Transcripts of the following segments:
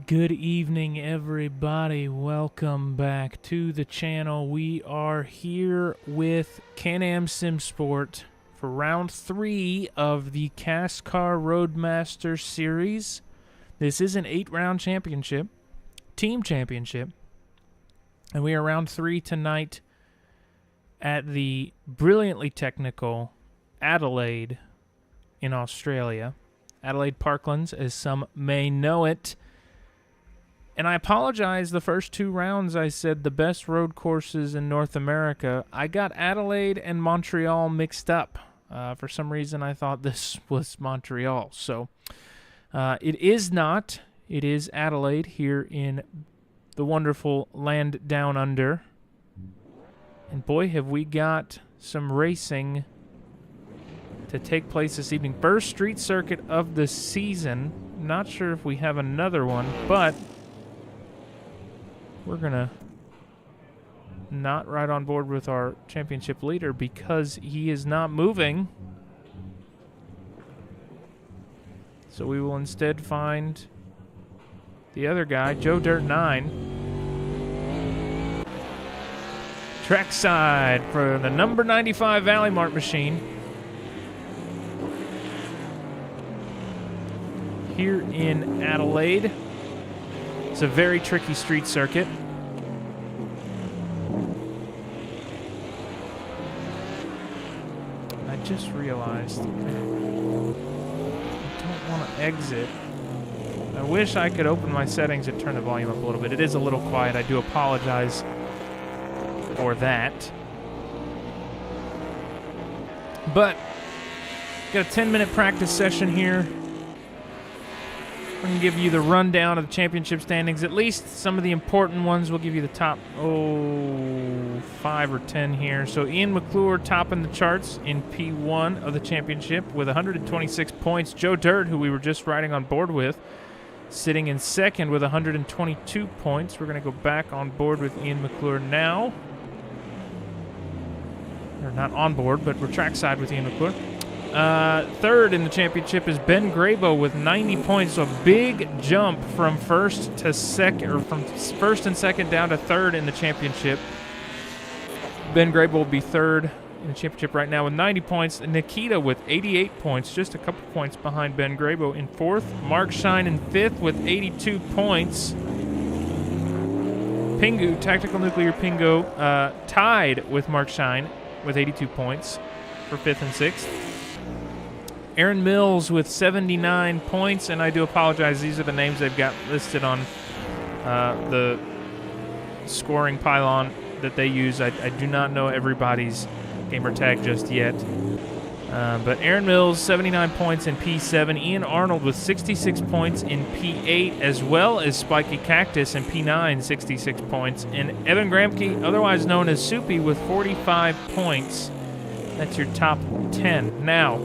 Good evening, everybody. Welcome back to the channel. We are here with Can-Am SimSport for round 3 of the CASSCAR Roadmaster Series. This is an 8-round championship, team championship, and we are round 3 tonight at the brilliantly technical Adelaide in Australia. Adelaide Parklands, as some may know it. And I apologize, the first 2 rounds I said the best road courses in North America. I got Adelaide and Montreal mixed up. For some reason I thought this was Montreal. So it is not. It is Adelaide here in the wonderful land down under. And boy, have we got some racing to take place this evening. First street circuit of the season. Not sure if we have another one, but we're going to not ride on board with our championship leader because he is not moving. So we will instead find the other guy, Joe Dirt 9. Trackside for the number 95 Valley Mart machine. Here in Adelaide. It's a very tricky street circuit. I just realized I don't want to exit. I wish I could open my settings and turn the volume up a little bit. It is a little quiet. I do apologize for that. But got a 10-minute practice session here. I'm going to give you the rundown of the championship standings, at least some of the important ones. We'll give you the top, 5 or 10 here. So Ian McClure topping the charts in P1 of the championship with 126 points. Joe Dirt, who we were just riding on board with, sitting in second with 122 points. We're going to go back on board with Ian McClure now. Or not on board, but we're trackside with Ian McClure. Third in the championship is Ben Grabo with 90 points, so a big jump from first to second, or from first and second down to third in the championship. Ben Grabo will be third in the championship right now with 90 points. Nikita with 88 points, just a couple points behind Ben Grabo in fourth. Mark Shine in fifth with 82 points. Pingu, Tactical Nuclear Pingu, tied with Mark Shine with 82 points for fifth and sixth. Aaron Mills with 79 points, and I do apologize. These are the names they've got listed on the scoring pylon that they use. I do not know everybody's gamer tag just yet. But Aaron Mills, 79 points in P7. Ian Arnold with 66 points in P8, as well as Spiky Cactus in P9, 66 points. And Evan Gramke, otherwise known as Soupy, with 45 points. That's your top 10. Now,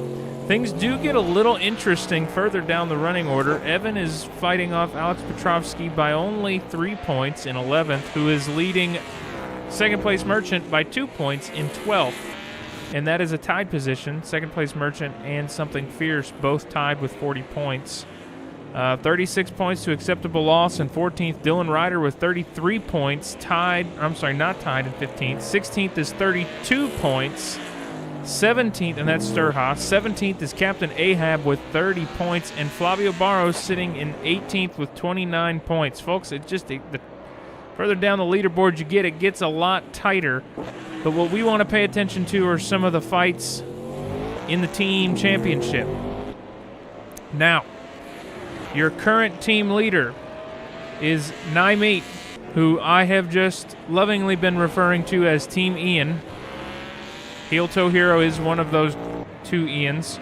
things do get a little interesting further down the running order. Evan is fighting off Alex Petrovsky by only 3 points in 11th, who is leading second-place Merchant by 2 points in 12th. And that is a tied position. Second-place Merchant and Something Fierce both tied with 40 points. 36 points to acceptable loss in 14th. Dylan Ryder with 33 points. Not tied in 15th. 16th is 32 points. 17th, and that's Sturhaus. 17th is Captain Ahab with 30 points, and Flavio Barros sitting in 18th with 29 points. Folks, it just the further down the leaderboard you get, it gets a lot tighter. But what we want to pay attention to are some of the fights in the team championship. Now, your current team leader is Naimit, who I have just lovingly been referring to as Team Ian. Heel Toe Hero is one of those 2 Ians.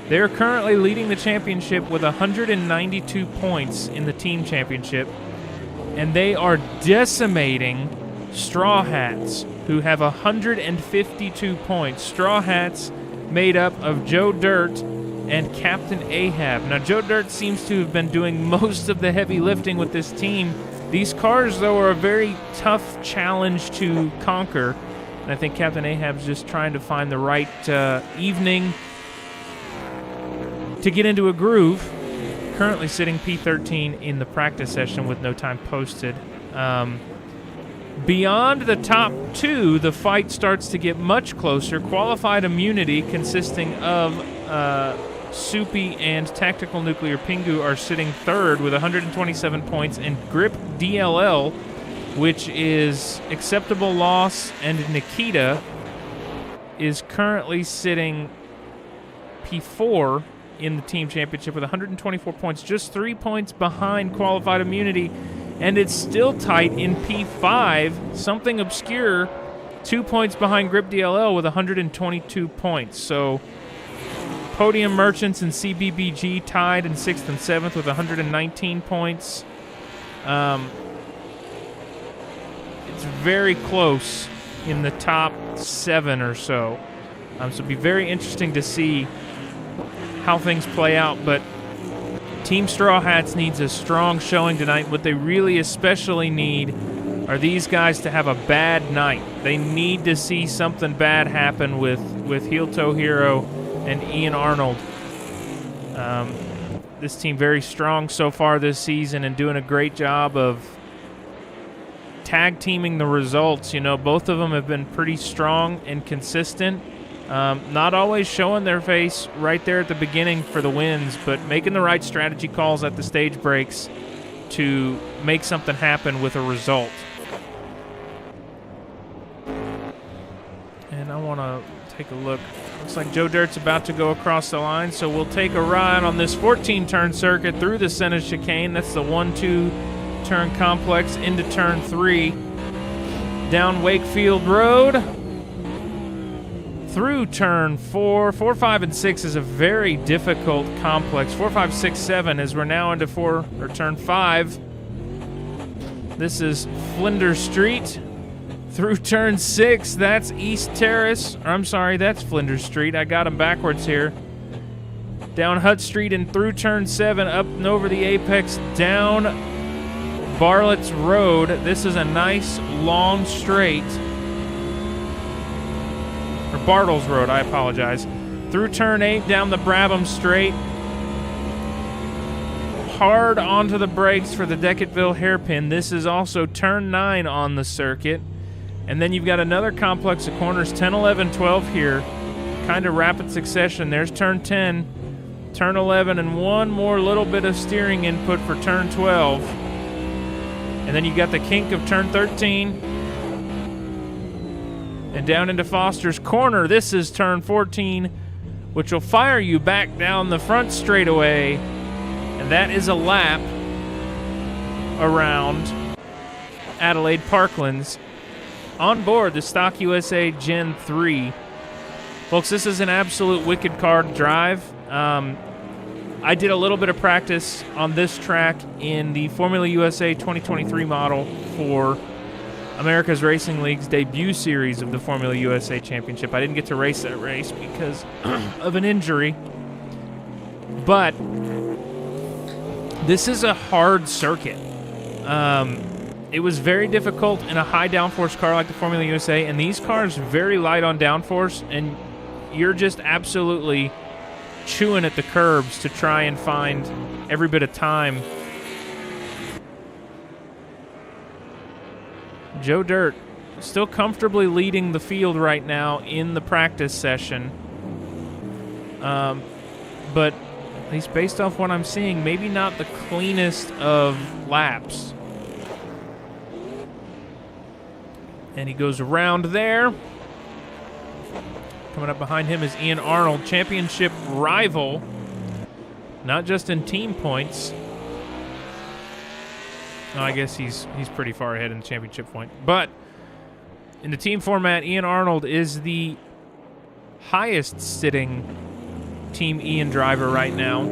They're currently leading the championship with 192 points in the team championship, and they are decimating Straw Hats, who have 152 points. Straw Hats made up of Joe Dirt and Captain Ahab. Now, Joe Dirt seems to have been doing most of the heavy lifting with this team. These cars, though, are a very tough challenge to conquer. And I think Captain Ahab's just trying to find the right evening to get into a groove. currently sitting P13 in the practice session with no time posted. Beyond the top 2, the fight starts to get much closer. Qualified immunity, consisting of Soupy and Tactical Nuclear Pingu, are sitting 3rd with 127 points, and Grip DLL, which is Acceptable Loss and Nikita, is currently sitting P4 in the team championship with 124 points, just 3 points behind Qualified Immunity. And it's still tight in P5, something obscure, 2 points behind Grip DLL with 122 points. So Podium Merchants and CBBG tied in 6th and 7th with 119 points. It's very close in the top 7 or so. So it'll be very interesting to see how things play out. But Team Straw Hats needs a strong showing tonight. What they really especially need are these guys to have a bad night. They need to see something bad happen with Heel Toe Hero and Ian Arnold. This team very strong so far this season and doing a great job of tag teaming the results. You know, both of them have been pretty strong and consistent. Not always showing their face right there at the beginning for the wins, but making the right strategy calls at the stage breaks to make something happen with a result. And I want to take a look. Looks like Joe Dirt's about to go across the line, so we'll take a ride on this 14-turn circuit through the center chicane. That's the 1-2 turn complex into turn 3. Down Wakefield Road. Through turn 4. 4, 5, and 6 is a very difficult complex. 4, 5, 6, 7 as we're now into turn 5. This is Flinders Street. Through turn 6, that's East Terrace. Or, I'm sorry, that's Flinders Street. I got them backwards here. Down Hutt Street and through turn 7, up and over the apex, down Bartlett's Road. This is a nice long straight. Or Bartles Road, I apologize. Through turn 8, down the Brabham Straight. Hard onto the brakes for the Decketville Hairpin. This is also turn 9 on the circuit. And then you've got another complex of corners, 10, 11, 12 here. Kind of rapid succession. There's turn 10, turn 11, and one more little bit of steering input for turn 12. And then you got the kink of turn 13. And down into Foster's Corner. This is turn 14, which will fire you back down the front straightaway. And that is a lap around Adelaide Parklands on board the Stock USA Gen 3. Folks, this is an absolute wicked car to drive. I did a little bit of practice on this track in the Formula USA 2023 model for America's Racing League's debut series of the Formula USA Championship. I didn't get to race that race because of an injury. But this is a hard circuit. It was very difficult in a high downforce car like the Formula USA, and these cars are very light on downforce, and you're just absolutely chewing at the curbs to try and find every bit of time. Joe Dirt still comfortably leading the field right now in the practice session. But at least based off what I'm seeing, maybe not the cleanest of laps. And he goes around there. Coming up behind him is Ian Arnold, championship rival, not just in team points. No, I guess he's pretty far ahead in the championship point. But in the team format, Ian Arnold is the highest sitting Team Ian driver right now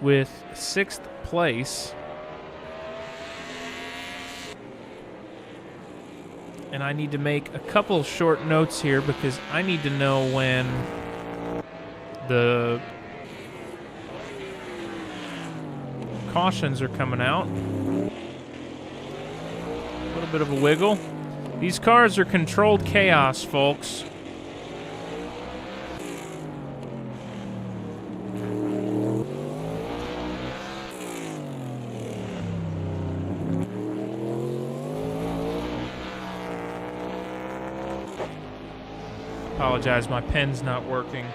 with 6th place. And I need to make a couple short notes here because I need to know when the cautions are coming out. A little bit of a wiggle. These cars are controlled chaos, folks. apologize. My pen's not working.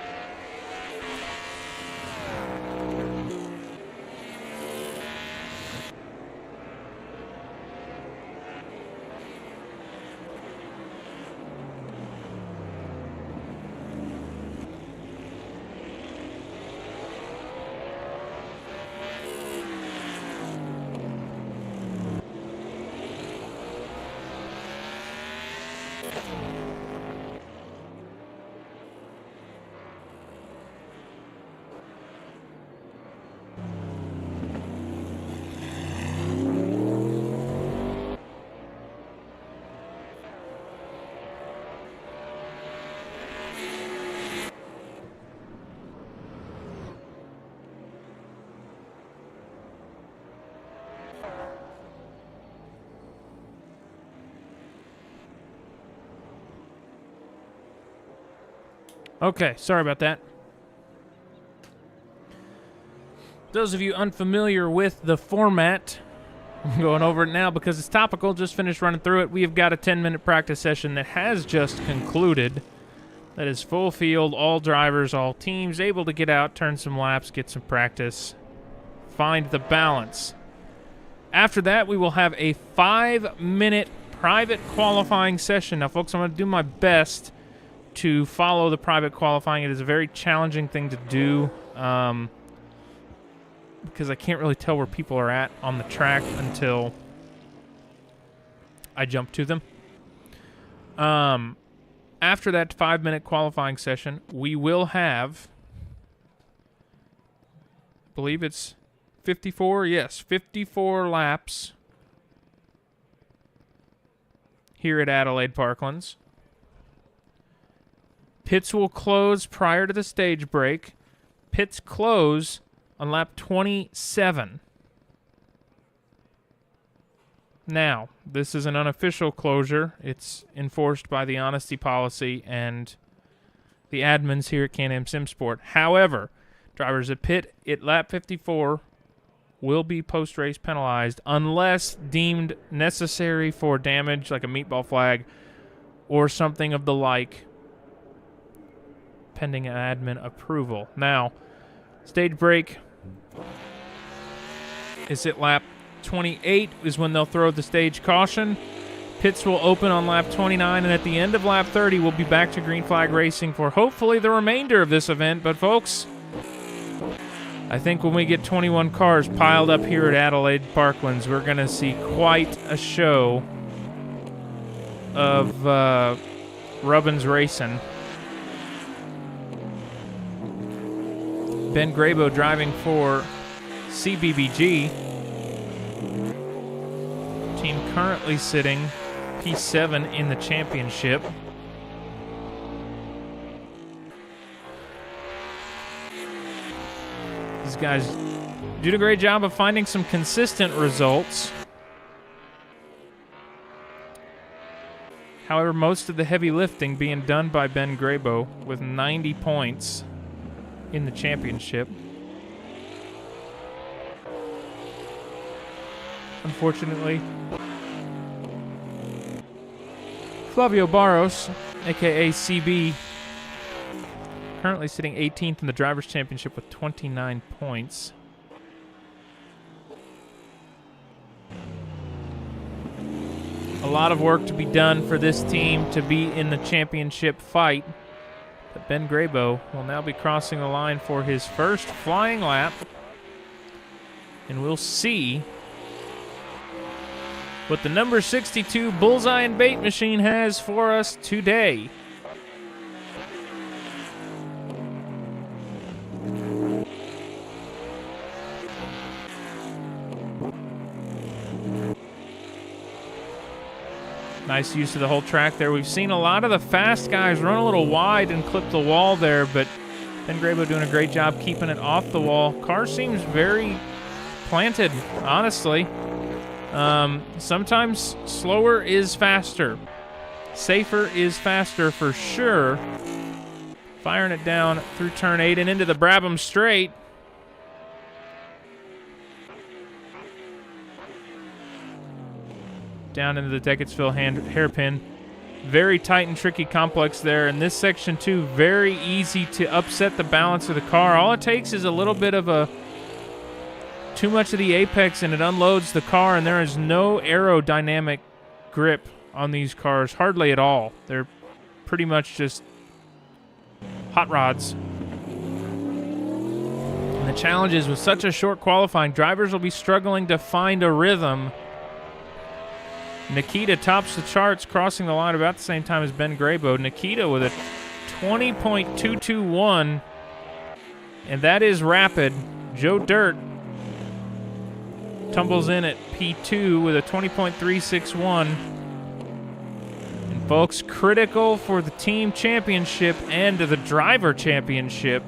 Okay, sorry about that. Those of you unfamiliar with the format, I'm going over it now because it's topical. Just finished running through it. We have got a 10-minute practice session that has just concluded. That is full field, all drivers, all teams, able to get out, turn some laps, get some practice, find the balance. After that, we will have a 5-minute private qualifying session. Now, folks, I'm going to do my best to follow the private qualifying. It is a very challenging thing to do because I can't really tell where people are at on the track until I jump to them. After that 5-minute qualifying session, we will have, I believe it's 54, yes, 54 laps here at Adelaide Parklands. Pits will close prior to the stage break. Pits close on lap 27. Now, this is an unofficial closure. It's enforced by the honesty policy and the admins here at Can-Am SimSport. However, drivers at pit at lap 54 will be post-race penalized unless deemed necessary for damage, like a meatball flag or something of the like, pending admin approval. Now, stage break is at lap 28 is when they'll throw the stage caution. Pits will open on lap 29, and at the end of lap 30, we'll be back to green flag racing for hopefully the remainder of this event. But folks, I think when we get 21 cars piled up here at Adelaide Parklands, we're going to see quite a show of Rubbins racing. Ben Grabo driving for CBBG. Team currently sitting P7 in the championship. These guys did a great job of finding some consistent results. However, most of the heavy lifting being done by Ben Grabo with 90 points in the championship. Unfortunately, Flavio Barros, aka CB, currently sitting 18th in the Drivers' Championship with 29 points. A lot of work to be done for this team to be in the championship fight. But Ben Grabo will now be crossing the line for his first flying lap. And we'll see what the number 62 Bullseye and Bait Machine has for us today. Nice use of the whole track there. We've seen a lot of the fast guys run a little wide and clip the wall there, but Ben Grabo doing a great job keeping it off the wall. Car seems very planted, honestly. Sometimes slower is faster. Safer is faster for sure. Firing it down through turn 8 and into the Brabham straight. Down into the Decatesville hairpin. Very tight and tricky complex there. And this section, too, very easy to upset the balance of the car. All it takes is a little bit of too much of the apex, and it unloads the car, and there is no aerodynamic grip on these cars, hardly at all. They're pretty much just hot rods. And the challenge is, with such a short qualifying, drivers will be struggling to find a rhythm. Nikita tops the charts, crossing the line about the same time as Ben Graybo. Nikita with a 20.221, and that is rapid. Joe Dirt tumbles in at P2 with a 20.361. And folks, critical for the team championship and the driver championship,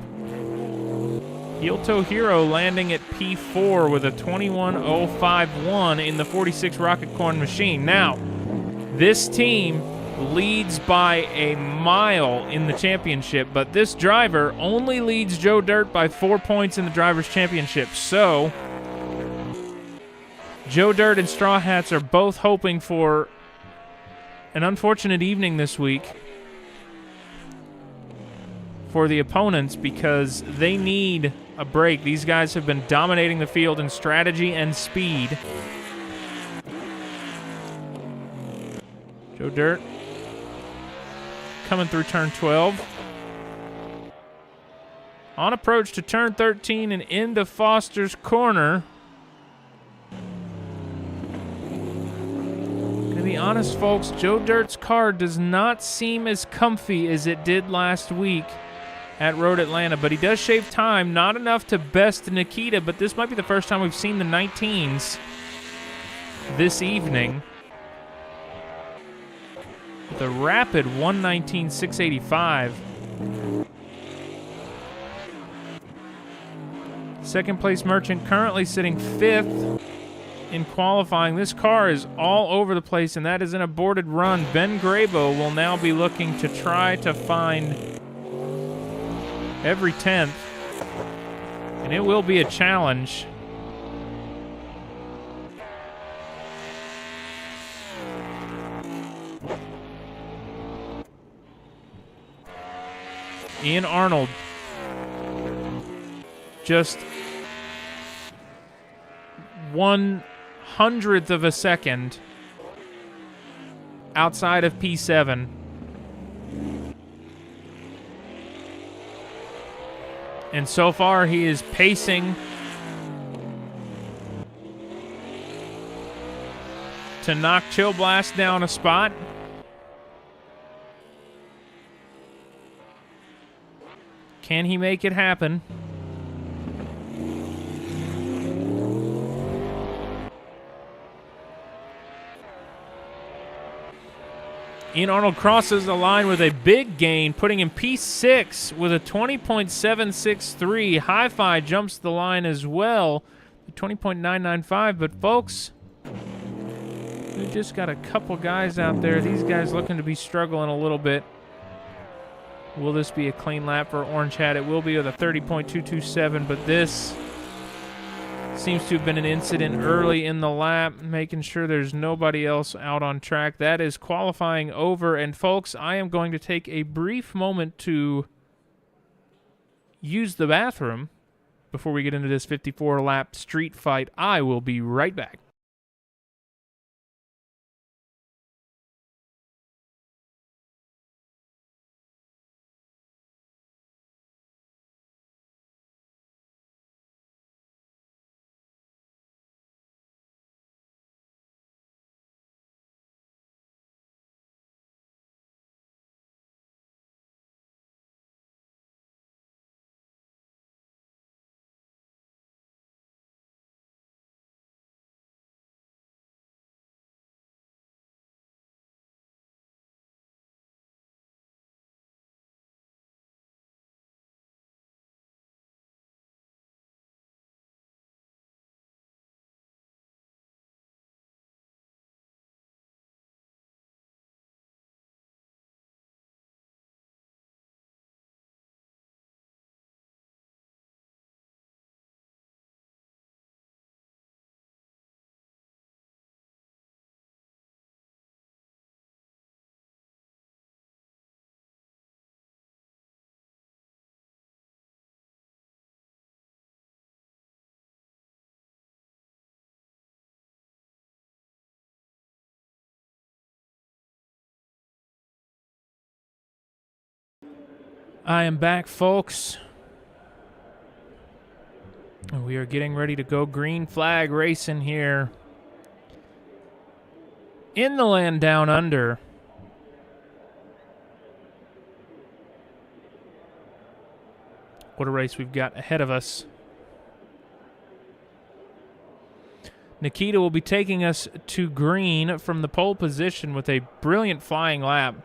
Hilto Hero landing at P4 with a 21.051 in the 46 Rocket Corn machine. Now, this team leads by a mile in the championship, but this driver only leads Joe Dirt by 4 points in the Drivers' Championship. So, Joe Dirt and Straw Hats are both hoping for an unfortunate evening this week for the opponents, because they need a break. These guys have been dominating the field in strategy and speed. Joe Dirt coming through turn 12. On approach to turn 13 and into Foster's corner. To be honest, folks, Joe Dirt's car does not seem as comfy as it did last week at Road Atlanta, but he does shave time, not enough to best Nikita, but this might be the first time we've seen the 19s this evening. With a rapid 119.685. Second place Merchant currently sitting 5th in qualifying. This car is all over the place, and that is an aborted run. Ben Graybo will now be looking to try to find every 10th, and it will be a challenge. Ian Arnold just 1/100th of a second outside of P7. And so far, he is pacing to knock Chill Blast down a spot. Can he make it happen? Ian Arnold crosses the line with a big gain, putting him P6 with a 20.763. Hi-Fi jumps the line as well, 20.995. But folks, we just got a couple guys out there. These guys looking to be struggling a little bit. Will this be a clean lap for Orange Hat? It will be with a 30.227, but this seems to have been an incident early in the lap, making sure there's nobody else out on track. That is qualifying over. And folks, I am going to take a brief moment to use the bathroom before we get into this 54-lap street fight. I will be right back. I am back, folks. We are getting ready to go green flag racing here in the land down under. What a race we've got ahead of us. Nikita will be taking us to green from the pole position with a brilliant flying lap.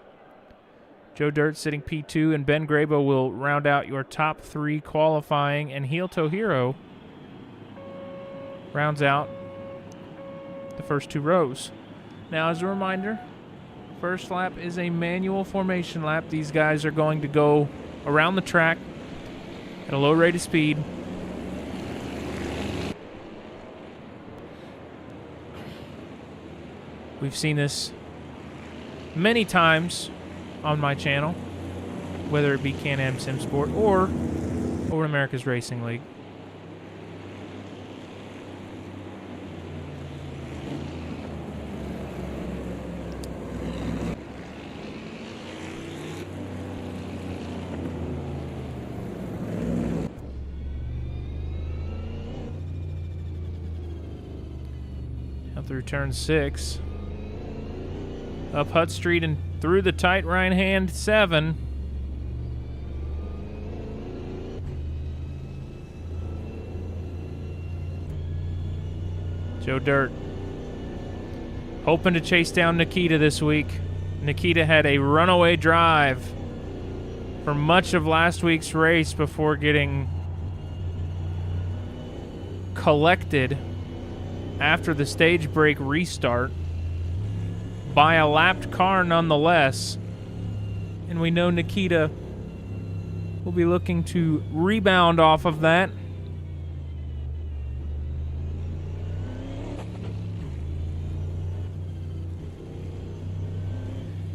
Joe Dirt sitting P2, and Ben Grabo will round out your top 3 qualifying, and Heel Tohiro rounds out the first 2 rows. Now, as a reminder, first lap is a manual formation lap. These guys are going to go around the track at a low rate of speed. We've seen this many times on my channel, whether it be Can-Am SimSport or America's Racing League. Now through turn 6. Up Hutt Street and through the tight right-hand 7. Joe Dirt hoping to chase down Nikita this week. Nikita had a runaway drive for much of last week's race before getting collected after the stage break restart by a lapped car nonetheless. And we know Nikita will be looking to rebound off of that.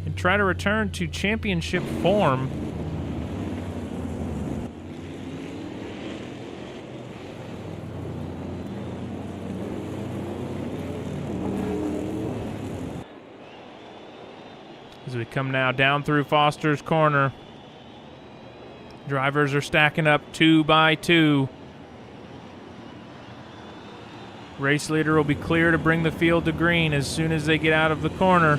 And try to return to championship form. As we come now down through Foster's Corner. Drivers are stacking up 2 by 2. Race leader will be clear to bring the field to green as soon as they get out of the corner.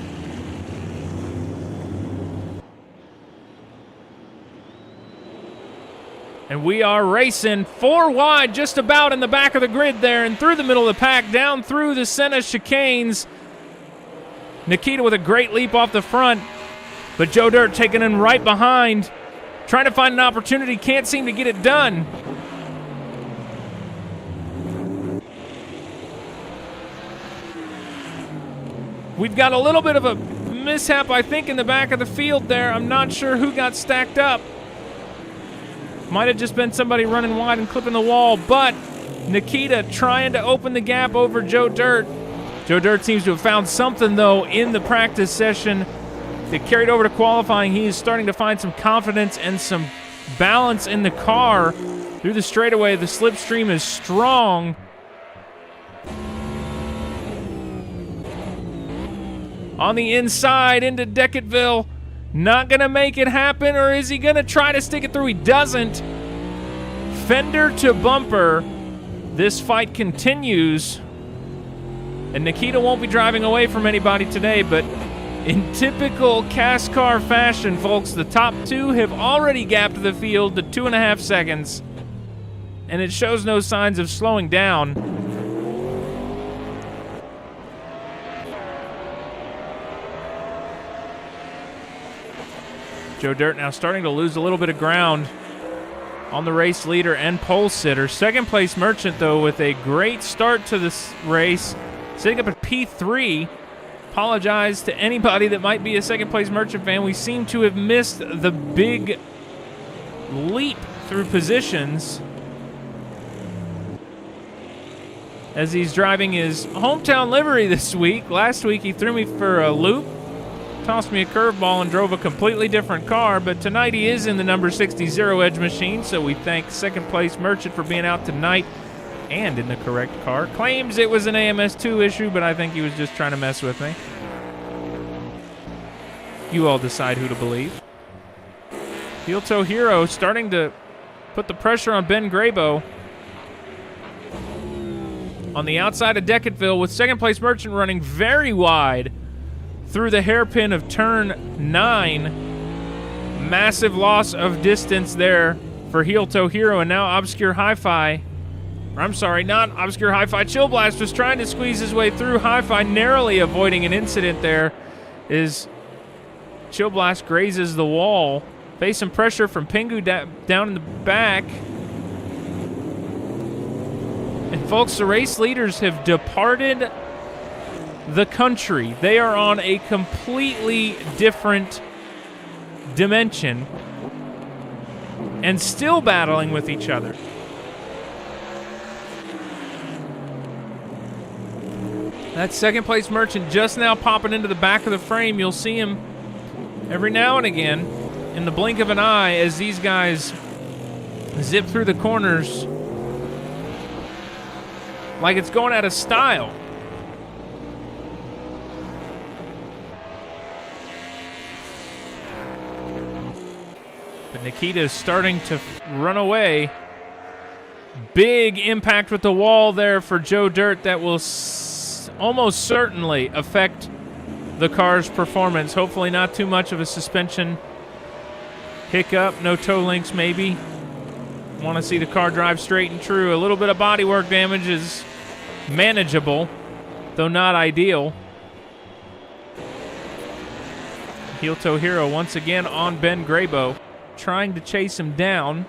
And we are racing 4 wide, just about in the back of the grid there, and through the middle of the pack, down through the Senna chicanes. Nikita with a great leap off the front, but Joe Dirt taking in right behind, trying to find an opportunity, can't seem to get it done. We've got a little bit of a mishap, I think, in the back of the field there. I'm not sure who got stacked up. Might have just been somebody running wide and clipping the wall, but Nikita trying to open the gap over Joe Dirt. Joe Dirt seems to have found something, though, in the practice session that carried over to qualifying. He is starting to find some confidence and some balance in the car through the straightaway. The slipstream is strong. On the inside into Decketville. Not going to make it happen, or is he going to try to stick it through? He doesn't. Fender to bumper. This fight continues. And Nikita won't be driving away from anybody today, but in typical CASSCAR fashion, folks, the top 2 have already gapped the field to 2.5 seconds, and it shows no signs of slowing down. Joe Dirt now starting to lose a little bit of ground on the race leader and pole sitter. Second place Merchant, though, with a great start to this race, sitting up at P3. Apologize to anybody that might be a second place Merchant fan. We seem to have missed the big leap through positions as he's driving his hometown livery this week. Last week he threw me for a loop, tossed me a curveball, and drove a completely different car. But tonight he is in the number 60 Zero Edge machine, so we thank second place Merchant for being out tonight and in the correct car. Claims it was an AMS2 issue, but I think he was just trying to mess with me. You all decide who to believe. Heel Toe Hero starting to put the pressure on Ben Grabo. On the outside of Decketville with second place Merchant running very wide through the hairpin of turn 9. Massive loss of distance there for Heel Toe Hero, and now Obscure Hi-Fi. I'm sorry, not Obscure Hi-Fi. Chill Blast was trying to squeeze his way through. Hi-Fi narrowly avoiding an incident there is Chill Blast grazes the wall. Facing pressure from Pingu down in the back. And folks, the race leaders have departed the country. They are on a completely different dimension and still battling with each other. That second place Merchant just now popping into the back of the frame. You'll see him every now and again in the blink of an eye as these guys zip through the corners like it's going out of style. But Nikita is starting to run away. Big impact with the wall there for Joe Dirt that will almost certainly affect the car's performance. Hopefully not too much of a suspension hiccup, no toe links maybe. Want to see the car drive straight and true. A little bit of bodywork damage is manageable, though not ideal. Heel Toe Hero once again on Ben Grabo, trying to chase him down.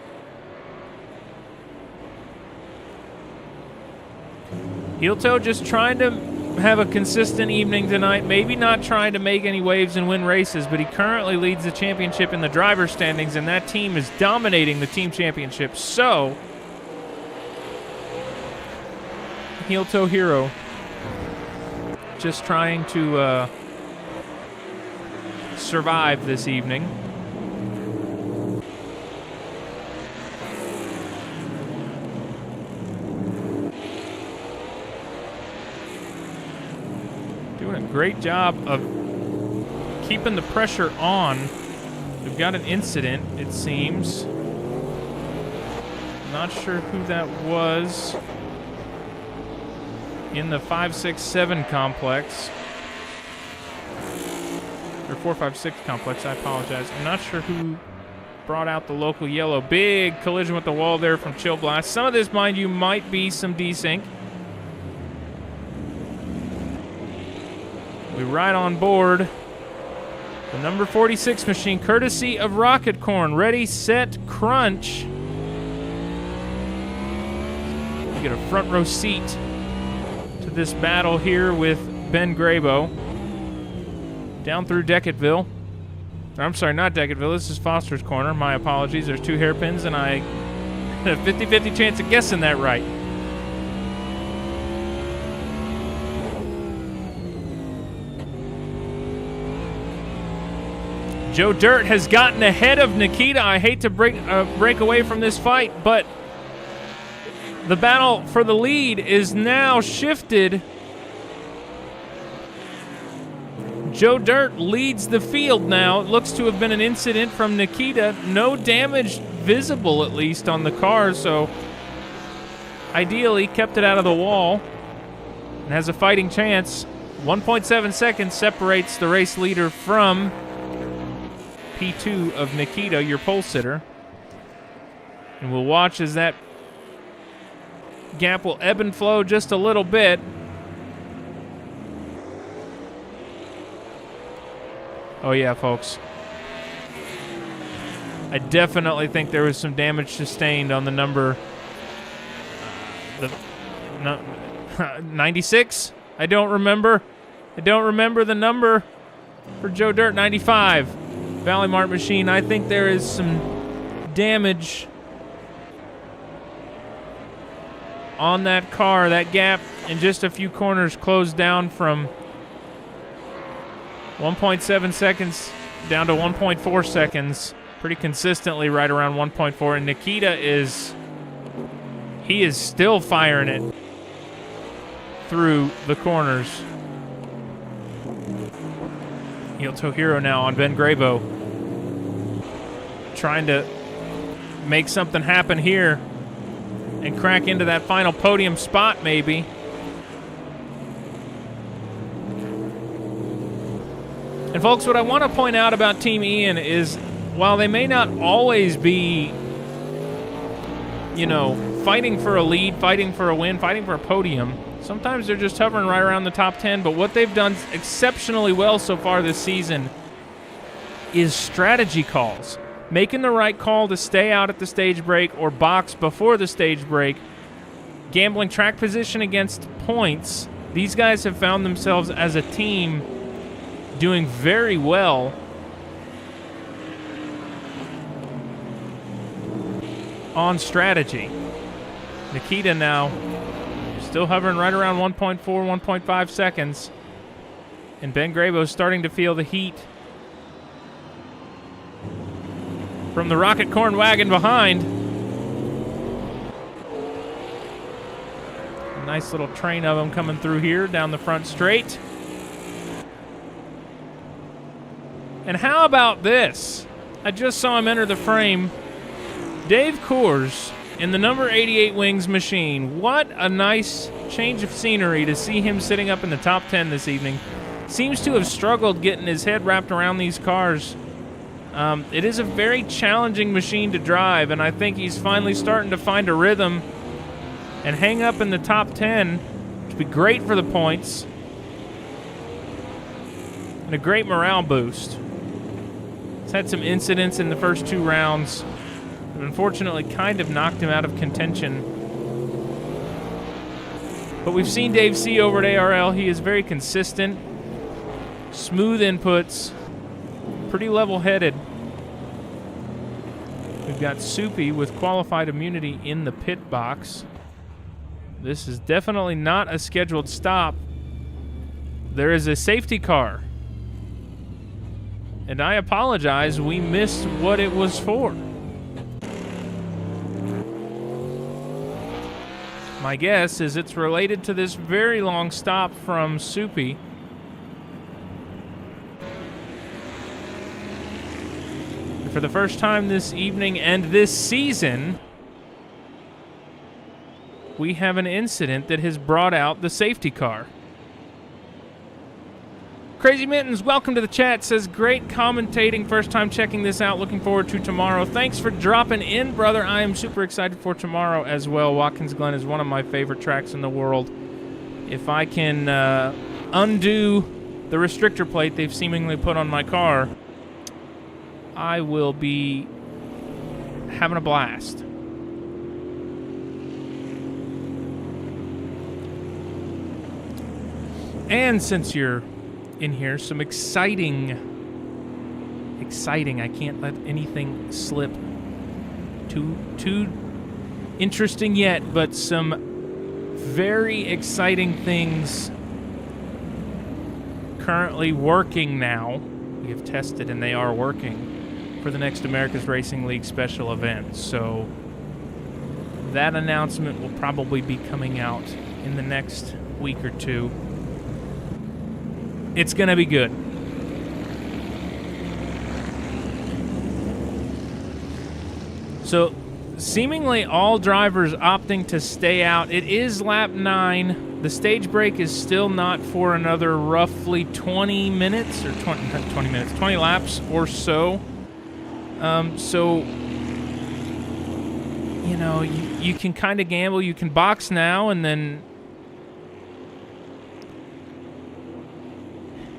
Heel Toe just trying to have a consistent evening tonight, maybe not trying to make any waves and win races, but he currently leads the championship in the driver standings, and that team is dominating the team championship. So, Heel Toe Hero just trying to survive this evening. Doing a great job of keeping the pressure on. We've got an incident, it seems. Not sure who that was in the 567 complex. Or 456 complex, I apologize. I'm not sure who brought out the local yellow. Big collision with the wall there from Chill Blast. Some of this, mind you, might be some desync. We ride on board the number 46 machine, courtesy of Rocket Corn. Ready, set, crunch. We get a front row seat to this battle here with Ben Grabo. Down through Decketville. I'm sorry, not Decketville. This is Foster's Corner. My apologies. There's two hairpins, and I had a 50-50 chance of guessing that right. Joe Dirt has gotten ahead of Nikita. I hate to break away from this fight, but the battle for the lead is now shifted. Joe Dirt leads the field now. It looks to have been an incident from Nikita. No damage visible, at least, on the car, so ideally kept it out of the wall and has a fighting chance. 1.7 seconds separates the race leader from P2 of Nikita, your pole sitter. And we'll watch as that gap will ebb and flow just a little bit. Oh yeah, folks. I definitely think there was some damage sustained on the number 96? I don't remember the number for Joe Dirt. 95. Valley Mart machine. I think there is some damage on that car. That gap in just a few corners closed down from 1.7 seconds down to 1.4 seconds. Pretty consistently right around 1.4. And Nikita is still firing it through the corners. Heel Toe Hero now on Ben Grabo. trying to make something happen here and crack into that final podium spot, maybe. And folks, what I want to point out about Team Ian is while they may not always be, fighting for a lead, fighting for a win, fighting for a podium, sometimes they're just hovering right around the top 10. But what they've done exceptionally well so far this season is strategy calls. Making the right call to stay out at the stage break or box before the stage break, gambling track position against points. These guys have found themselves as a team doing very well on strategy. Nikita now still hovering right around 1.4, 1.5 seconds. And Ben Grabo's starting to feel the heat from the rocket corn wagon behind. A nice little train of them coming through here down the front straight. And how about this? I just saw him enter the frame. Dave Coors in the number 88 Wings machine. What a nice change of scenery to see him sitting up in the top 10 this evening. Seems to have struggled getting his head wrapped around these cars. It is a very challenging machine to drive, and I think he's finally starting to find a rhythm and hang up in the top 10, which would be great for the points and a great morale boost. He's had some incidents in the first 2 rounds that unfortunately kind of knocked him out of contention. But we've seen Dave C over at ARL. He is very consistent, smooth inputs, pretty level-headed. We've got Soupy with qualified immunity in the pit box. This is definitely not a scheduled stop. There is a safety car. And I apologize, we missed what it was for. My guess is it's related to this very long stop from Soupy. For the first time this evening and this season, we have an incident that has brought out the safety car. Crazy Mittens, welcome to the chat. Says, great commentating. First time checking this out. Looking forward to tomorrow. Thanks for dropping in, brother. I am super excited for tomorrow as well. Watkins Glen is one of my favorite tracks in the world. If I can undo the restrictor plate they've seemingly put on my car, I will be having a blast. And since you're in here, some exciting, I can't let anything slip too interesting yet, but some very exciting things currently working now. We have tested and they are working for the next America's Racing League special event. So that announcement will probably be coming out in the next week or two. It's going to be good. So, seemingly all drivers opting to stay out. It is lap 9. The stage break is still not for another roughly 20 minutes, or 20 laps or so. So, you can kind of gamble. You can box now and then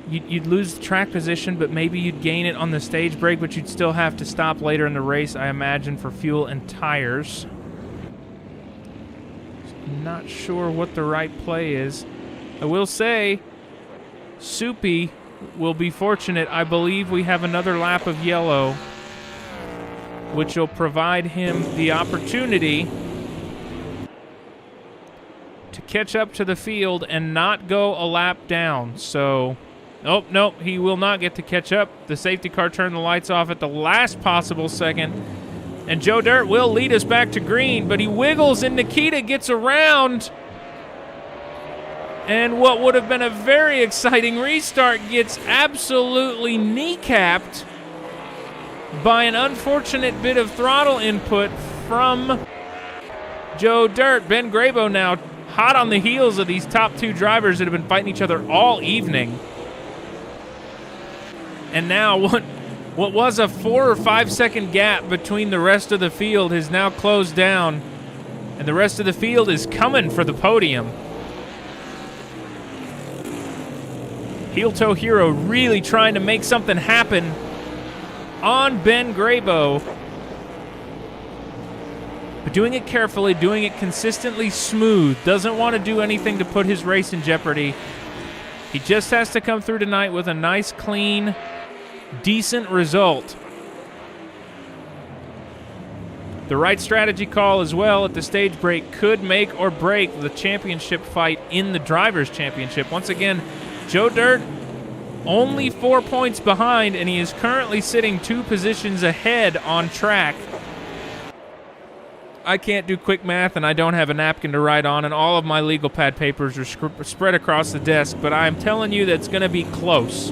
you'd lose the track position, but maybe you'd gain it on the stage break, but you'd still have to stop later in the race, I imagine, for fuel and tires. I'm not sure what the right play is. I will say, Soupy will be fortunate. I believe we have another lap of yellow, which will provide him the opportunity to catch up to the field and not go a lap down. So... Nope, he will not get to catch up. The safety car turned the lights off at the last possible second. And Joe Dirt will lead us back to green, but he wiggles and Nikita gets around. And what would have been a very exciting restart gets absolutely kneecapped by an unfortunate bit of throttle input from Joe Dirt. Ben Grabo now hot on the heels of these top two drivers that have been fighting each other all evening. And now what was a 4 or 5 second gap between the rest of the field has now closed down, and the rest of the field is coming for the podium. Heel Toe Hero really trying to make something happen on Ben Grabo, but doing it carefully, doing it consistently smooth. Doesn't want to do anything to put his race in jeopardy. He just has to come through tonight with a nice, clean, decent result. The right strategy call as well at the stage break could make or break the championship fight in the Drivers' Championship. Once again, Joe Dirt only 4 points behind, and he is currently sitting 2 positions ahead on track. I can't do quick math, and I don't have a napkin to write on, and all of my legal pad papers are spread across the desk, but I'm telling you that's going to be close.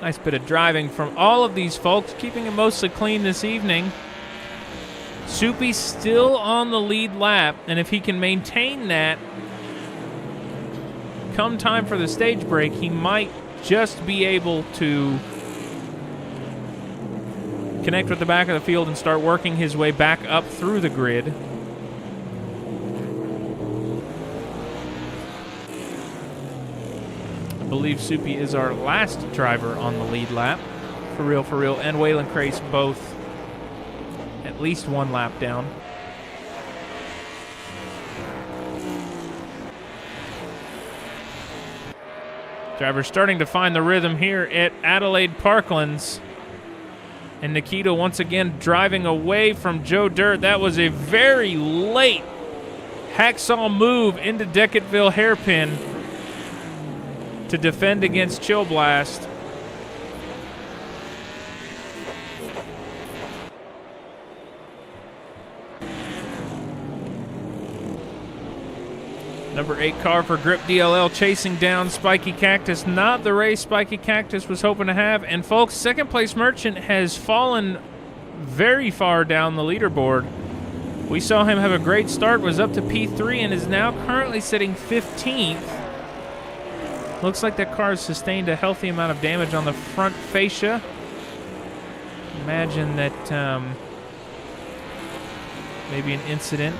Nice bit of driving from all of these folks, keeping it mostly clean this evening. Soupy still on the lead lap, and if he can maintain that come time for the stage break, he might just be able to connect with the back of the field and start working his way back up through the grid. I believe Soupy is our last driver on the lead lap. For real, and Waylon Crace both at least 1 lap down. Drivers starting to find the rhythm here at Adelaide Parklands. And Nikita once again driving away from Joe Dirt. That was a very late hacksaw move into Decketville hairpin to defend against Chill Blast. Number 8 car for Grip DLL chasing down Spiky Cactus. Not the race Spiky Cactus was hoping to have. And folks, second place Merchant has fallen very far down the leaderboard. We saw him have a great start, was up to P3, and is now currently sitting 15th. Looks like that car has sustained a healthy amount of damage on the front fascia. Imagine that maybe an incident.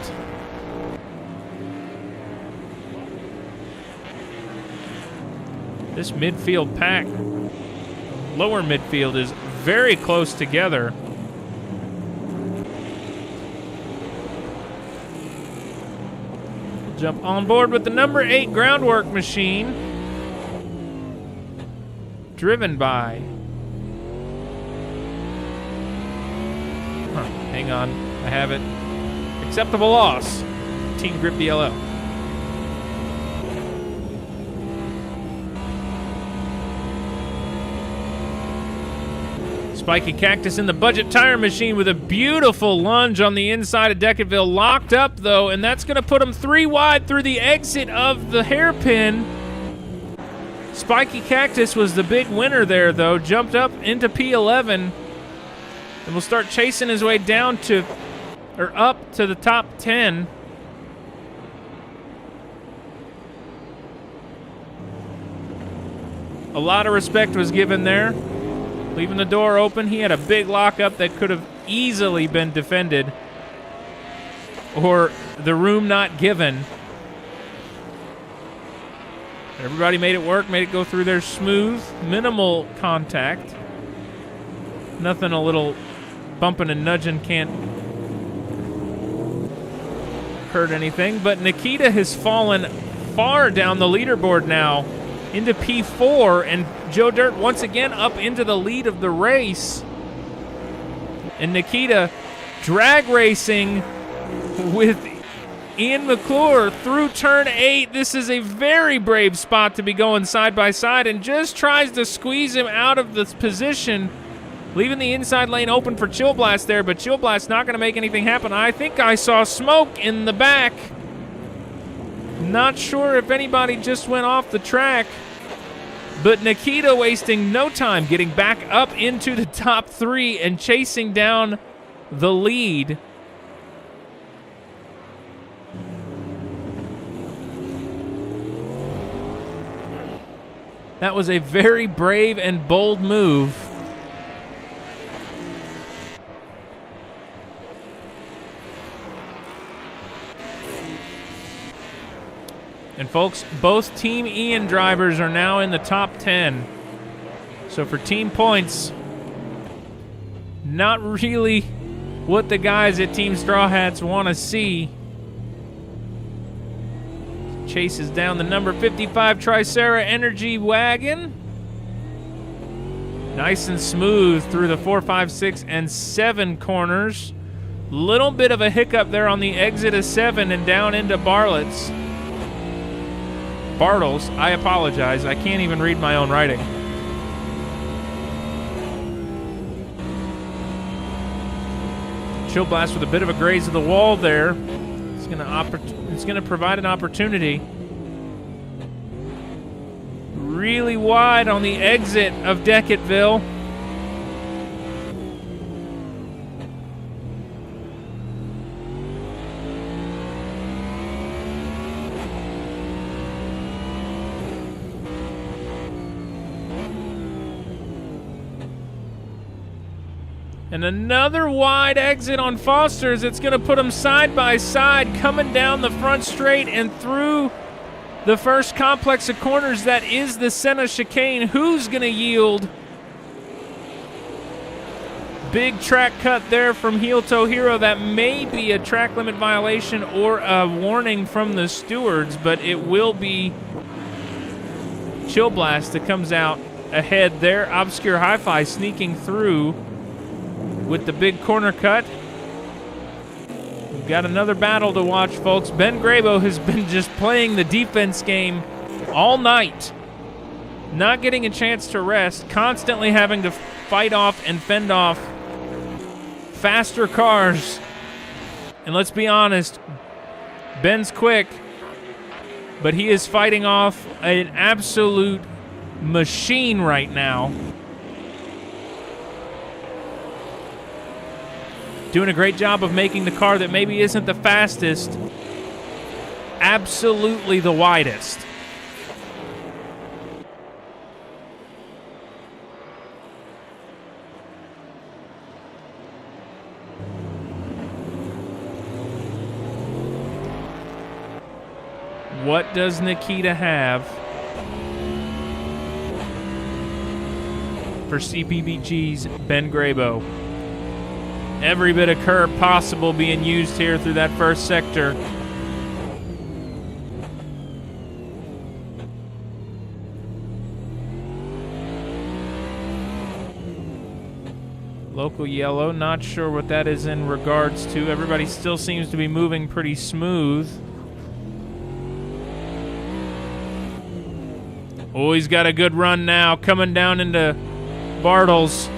This midfield pack, lower midfield, is very close together. We'll jump on board with the number 8 groundwork machine, driven by... hang on, I have it. Acceptable loss, Team Grip DLL. Spiky Cactus in the budget tire machine with a beautiful lunge on the inside of Decketville. Locked up, though, and that's going to put him 3 wide through the exit of the hairpin. Spiky Cactus was the big winner there, though. Jumped up into P11 and will start chasing his way down to, or up to the top 10. A lot of respect was given there. Leaving the door open, he had a big lockup that could have easily been defended, or the room not given. Everybody made it work, made it go through there smooth, minimal contact. Nothing a little bumping and nudging can't hurt anything, but Nikita has fallen far down the leaderboard now into P4, and Joe Dirt once again up into the lead of the race. And Nikita drag racing with Ian McClure through turn 8. This is a very brave spot to be going side by side, and just tries to squeeze him out of this position, leaving the inside lane open for Chill Blast there, but Chill Blast not going to make anything happen. I think I saw smoke in the back. Not sure if anybody just went off the track, but Nikita wasting no time getting back up into the top 3 and chasing down the lead. That was a very brave and bold move. And folks, both Team Ian drivers are now in the top 10. So for team points, not really what the guys at Team Straw Hats want to see. Chases down the number 55 Tricera Energy wagon. Nice and smooth through the 4, 5, 6, and 7 corners. Little bit of a hiccup there on the exit of 7 and down into Bartles, I apologize. I can't even read my own writing. Chill Blast with a bit of a graze of the wall there. It's going to provide an opportunity. Really wide on the exit of Decketville. And another wide exit on Foster's. It's going to put them side by side, coming down the front straight and through the first complex of corners. That is the Senna chicane. Who's going to yield? Big track cut there from Heel Toe Hero. That may be a track limit violation or a warning from the stewards, but it will be Chill Blast that comes out ahead there. Obscure Hi-Fi sneaking through with the big corner cut. We've got another battle to watch, folks. Ben Grabo has been just playing the defense game all night, not getting a chance to rest, constantly having to fight off and fend off faster cars. And let's be honest, Ben's quick, but he is fighting off an absolute machine right now. Doing a great job of making the car that maybe isn't the fastest absolutely the widest. What does Nikita have for CPBG's Ben Grabo? Every bit of curb possible being used here through that first sector. Local yellow, not sure what that is in regards to. Everybody still seems to be moving pretty smooth. Oh, he's got a good run now, coming down into Bartles.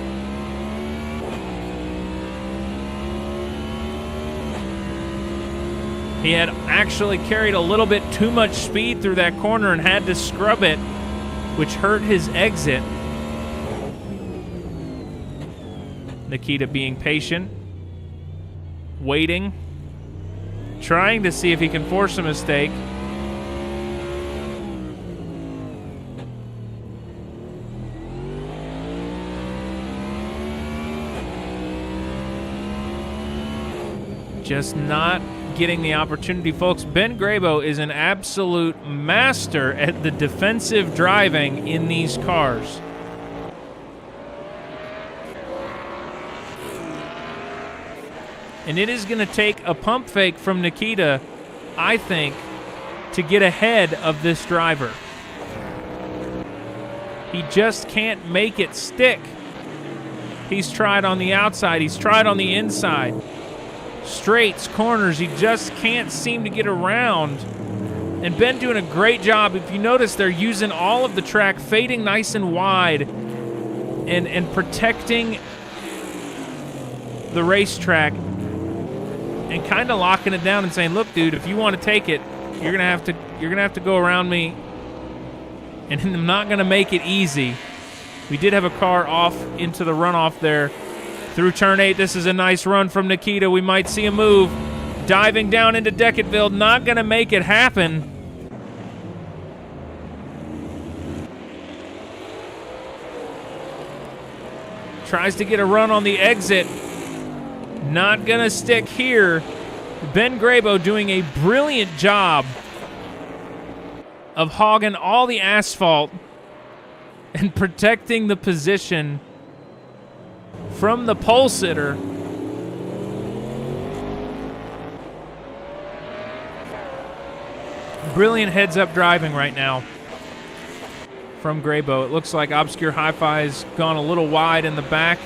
He had actually carried a little bit too much speed through that corner and had to scrub it, which hurt his exit. Nikita being patient, waiting, trying to see if he can force a mistake. Just not getting the opportunity, folks. Ben Grabo is an absolute master at the defensive driving in these cars. And it is going to take a pump fake from Nikita, I think, to get ahead of this driver. He just can't make it stick. He's tried on the outside. He's tried on the inside. Straights, corners, he just can't seem to get around. And Ben doing a great job. If you notice, they're using all of the track, fading nice and wide and protecting the racetrack and kind of locking it down and saying, look, dude, if you want to take it, You're gonna have to go around me, and I'm not gonna make it easy. We did have a car off into the runoff there through turn 8. This is a nice run from Nikita. We might see a move. Diving down into Decketville, not gonna make it happen. Tries to get a run on the exit. Not gonna stick here. Ben Grabo doing a brilliant job of hogging all the asphalt and protecting the position from the pole sitter. Brilliant heads-up driving right now from Grabo. It looks like Obscure Hi-Fi's gone a little wide in the back.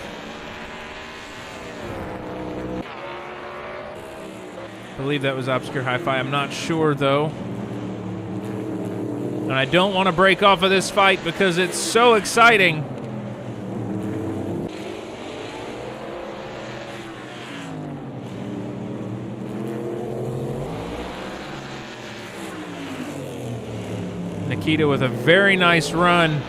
I believe that was Obscure Hi-Fi. I'm not sure, though. And I don't want to break off of this fight because it's so exciting. Nikita with a very nice run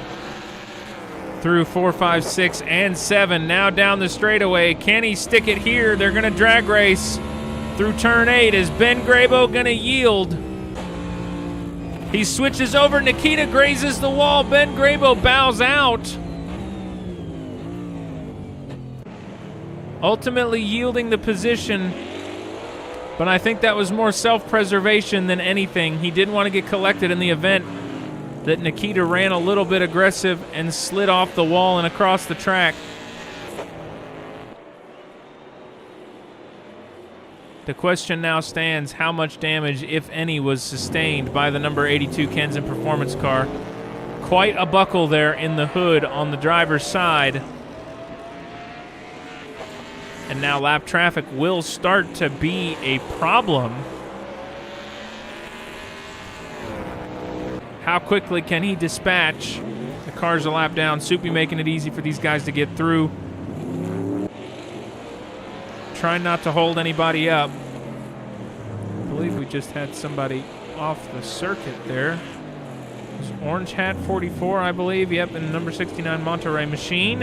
through 4, 5, 6, and 7. Now down the straightaway. Can he stick it here? They're going to drag race through turn 8. Is Ben Grabo going to yield? He switches over. Nikita grazes the wall. Ben Grabo bows out. Ultimately yielding the position, but I think that was more self-preservation than anything. He didn't want to get collected in the event that Nikita ran a little bit aggressive and slid off the wall and across the track. The question now stands, how much damage, if any, was sustained by the number 82 Kenzen Performance car? Quite a buckle there in the hood on the driver's side. And now lap traffic will start to be a problem. How quickly can he dispatch? The car's a lap down. Soupy making it easy for these guys to get through. Trying not to hold anybody up. I believe we just had somebody off the circuit there. It was Orange Hat 44, I believe. Yep, and number 69 Monterey Machine.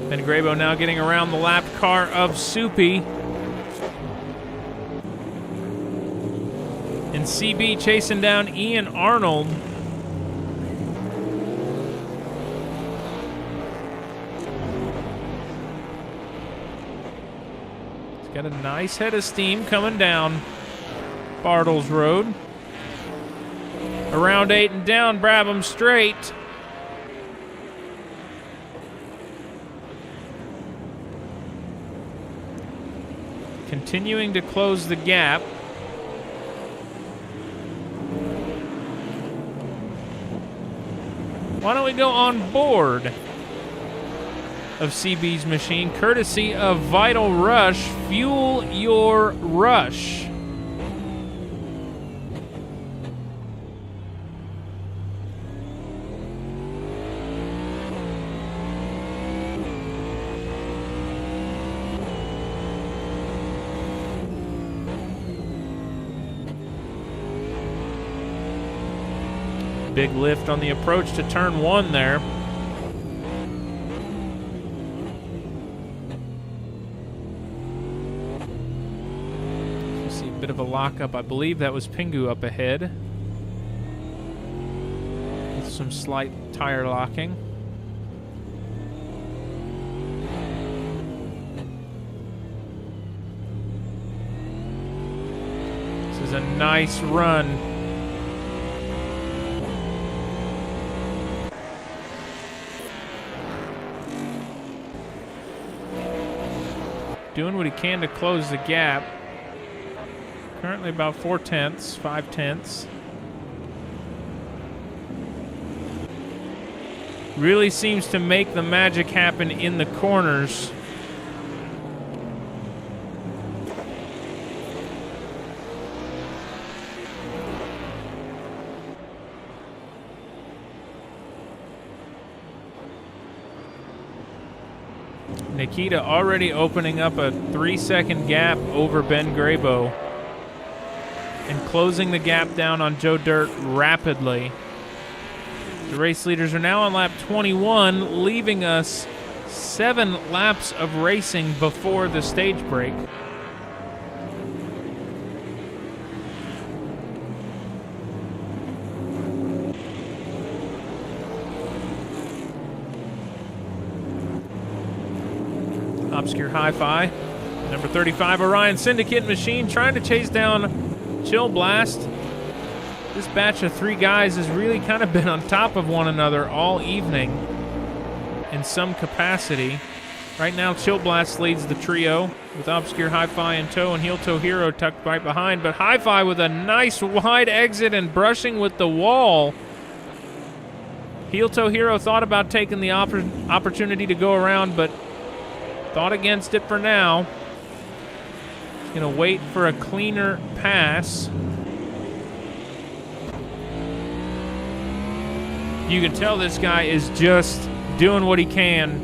Ben Grabo now getting around the lap car of Soupy. And CB chasing down Ian Arnold. He's got a nice head of steam coming down Bartles Road. Around 8 and down Brabham Straight. Continuing to close the gap. Why don't we go on board of CB's machine, courtesy of Vital Rush? Fuel your rush. Big lift on the approach to turn 1 there. You see a bit of a lockup. I believe that was Pingu up ahead, with some slight tire locking. This is a nice run. Doing what he can to close the gap. Currently about 4/10, 5/10. Really seems to make the magic happen in the corners. Nikita already opening up a 3-second gap over Ben Grabo and closing the gap down on Joe Dirt rapidly. The race leaders are now on lap 21, leaving us 7 laps of racing before the stage break. Obscure Hi-Fi. Number 35, Orion Syndicate Machine trying to chase down Chill Blast. This batch of 3 guys has really kind of been on top of one another all evening in some capacity. Right now, Chill Blast leads the trio with Obscure Hi-Fi in tow and Heel Toe Hero tucked right behind. But Hi-Fi with a nice wide exit and brushing with the wall. Heel Toe Hero thought about taking the opportunity to go around, but thought against it for now. He's going to wait for a cleaner pass. You can tell this guy is just doing what he can.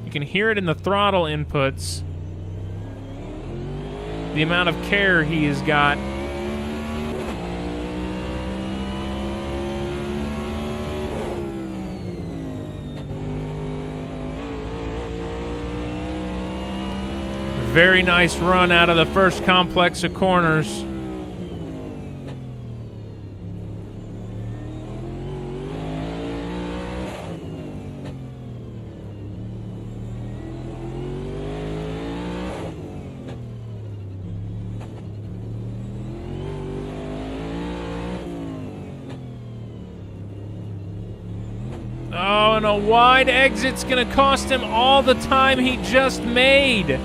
You can hear it in the throttle inputs. The amount of care he has got. Very nice run out of the first complex of corners. Oh, and a wide exit's going to cost him all the time he just made.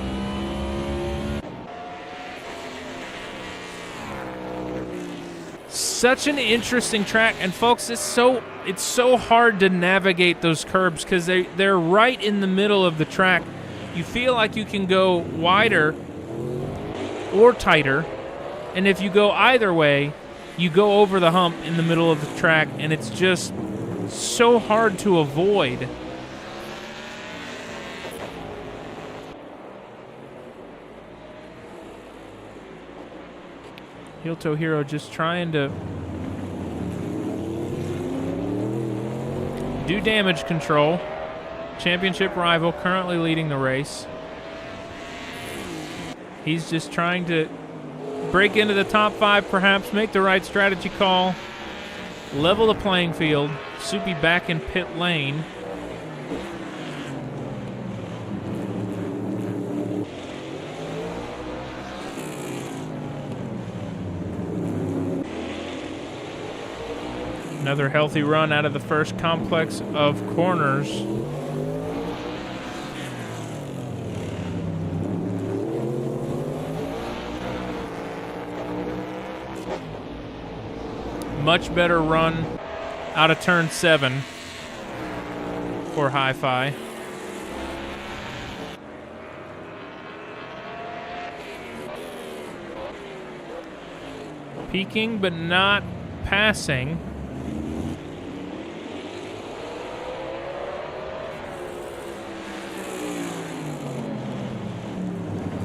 Such an interesting track, and folks, it's so hard to navigate those curbs because they're right in the middle of the track. You feel like you can go wider or tighter, and if you go either way, you go over the hump in the middle of the track, and it's just so hard to avoid. Heel Toe Hero just trying to do damage control. Championship rival currently leading the race. He's just trying to break into the top 5, perhaps make the right strategy call, level the playing field. Soupy back in pit lane. Another healthy run out of the first complex of corners. Much better run out of turn 7 for Hi-Fi. Peaking but not passing.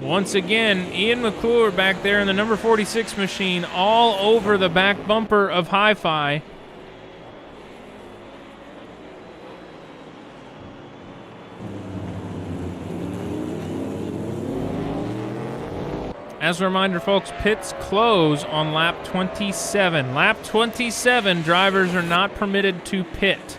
Once again, Ian McClure back there in the number 46 machine, all over the back bumper of Hi-Fi. As a reminder, folks, pits close on lap 27. Lap 27, drivers are not permitted to pit.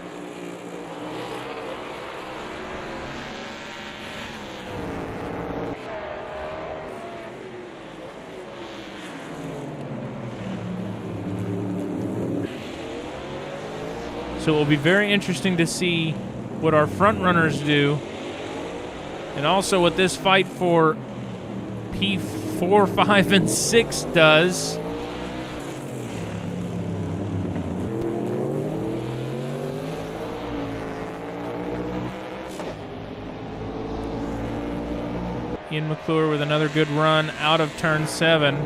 So it will be very interesting to see what our front runners do, and also what this fight for P4, 5, and 6 does. Ian McClure with another good run out of turn 7.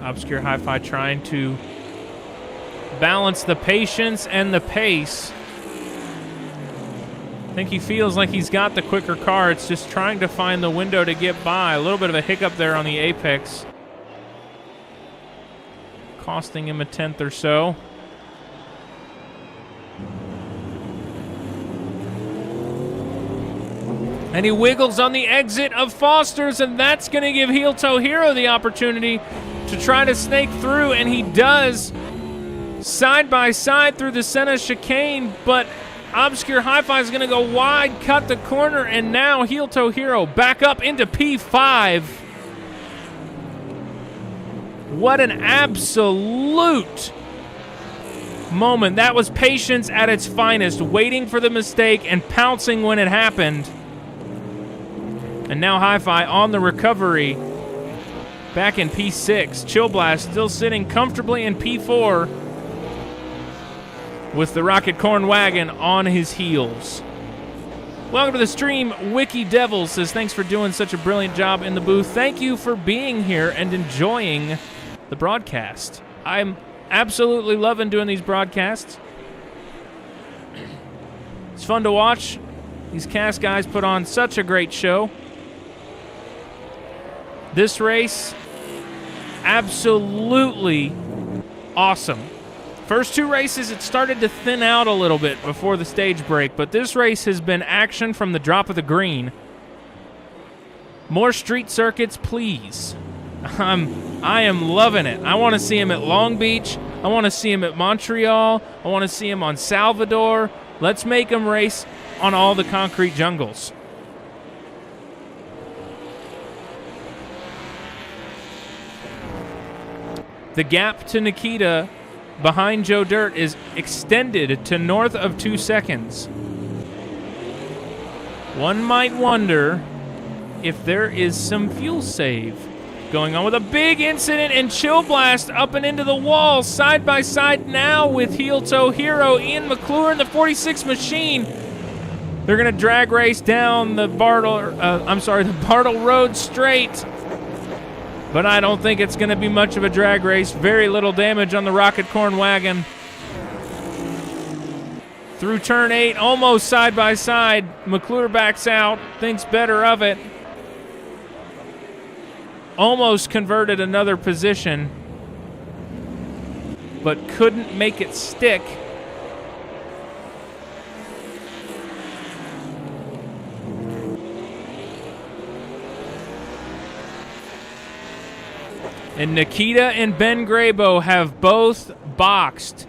Obscure Hi-Fi trying to balance the patience and the pace. I think he feels like he's got the quicker car. It's just trying to find the window to get by. A little bit of a hiccup there on the apex, costing him a tenth or so. And he wiggles on the exit of Foster's, and that's going to give Heel Toe Hero the opportunity to try to snake through, and he does, side by side through the Senna chicane, but Obscure Hi-Fi is going to go wide, cut the corner, and now Heel Toe Hero back up into P5. What an absolute moment. That was patience at its finest, waiting for the mistake and pouncing when it happened. And now Hi-Fi on the recovery, back in P6. Chill Blast still sitting comfortably in P4 with the Rocket Corn Wagon on his heels. Welcome to the stream. Wiki Devil says, thanks for doing such a brilliant job in the booth. Thank you for being here and enjoying the broadcast. I'm absolutely loving doing these broadcasts. It's fun to watch. These CASS guys put on such a great show. This race, absolutely awesome. First two races, it started to thin out a little bit before the stage break, but this race has been action from the drop of the green. More street circuits, please. I am loving it. I want to see him at Long Beach. I want to see him at Montreal. I want to see him on Salvador. Let's make him race on all the concrete jungles. The gap to Nikita behind Joe Dirt is extended to north of 2 seconds. One might wonder if there is some fuel save going on with a big incident, and Chill Blast up and into the wall, side by side now with Heel Toe Hero. Ian McClure in the 46 machine. They're going to drag race down the Bartle Road straight. But I don't think it's going to be much of a drag race. Very little damage on the Rocket Corn Wagon. Through turn 8, almost side by side. McClure backs out, thinks better of it. Almost converted another position, but couldn't make it stick. And Nikita and Ben Grabo have both boxed.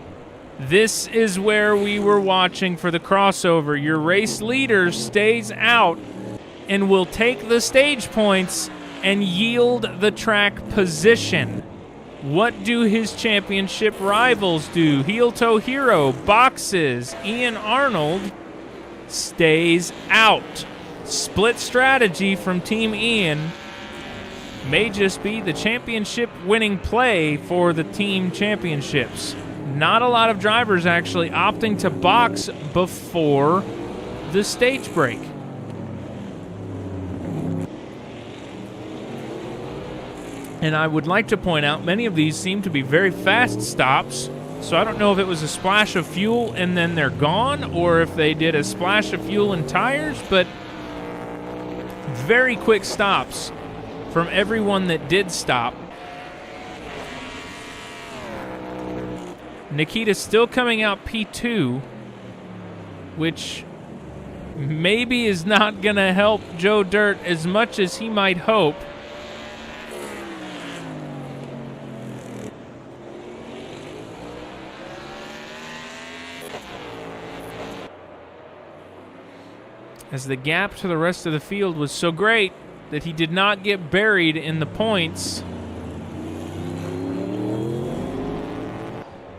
This is where we were watching for the crossover. Your race leader stays out and will take the stage points and yield the track position. What do his championship rivals do? Heel Toe Hero boxes. Ian Arnold stays out. Split strategy from Team Ian. May just be the championship winning play for the team championships. Not a lot of drivers actually opting to box before the stage break. And I would like to point out many of these seem to be very fast stops. So I don't know if it was a splash of fuel and then they're gone, or if they did a splash of fuel and tires, but very quick stops from everyone that did stop. Nikita's still coming out P2, which maybe is not going to help Joe Dirt as much as he might hope. As the gap to the rest of the field was so great that he did not get buried in the points.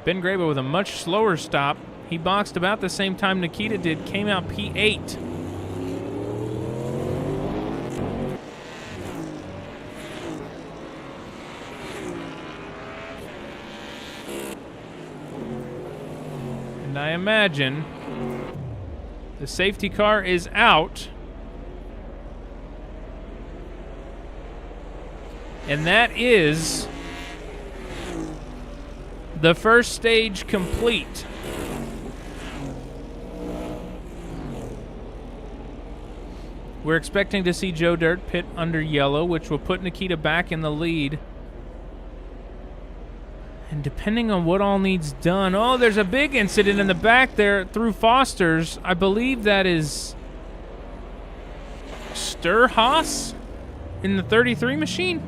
Ben Grabo with a much slower stop. He boxed about the same time Nikita did, came out P8. And I imagine the safety car is out. And that is The first stage complete. We're expecting to see Joe Dirt pit under yellow, which will put Nikita back in the lead. And depending on what all needs done... Oh, there's a big incident in the back there through Foster's. I believe that is Sturhaus in the 33 machine.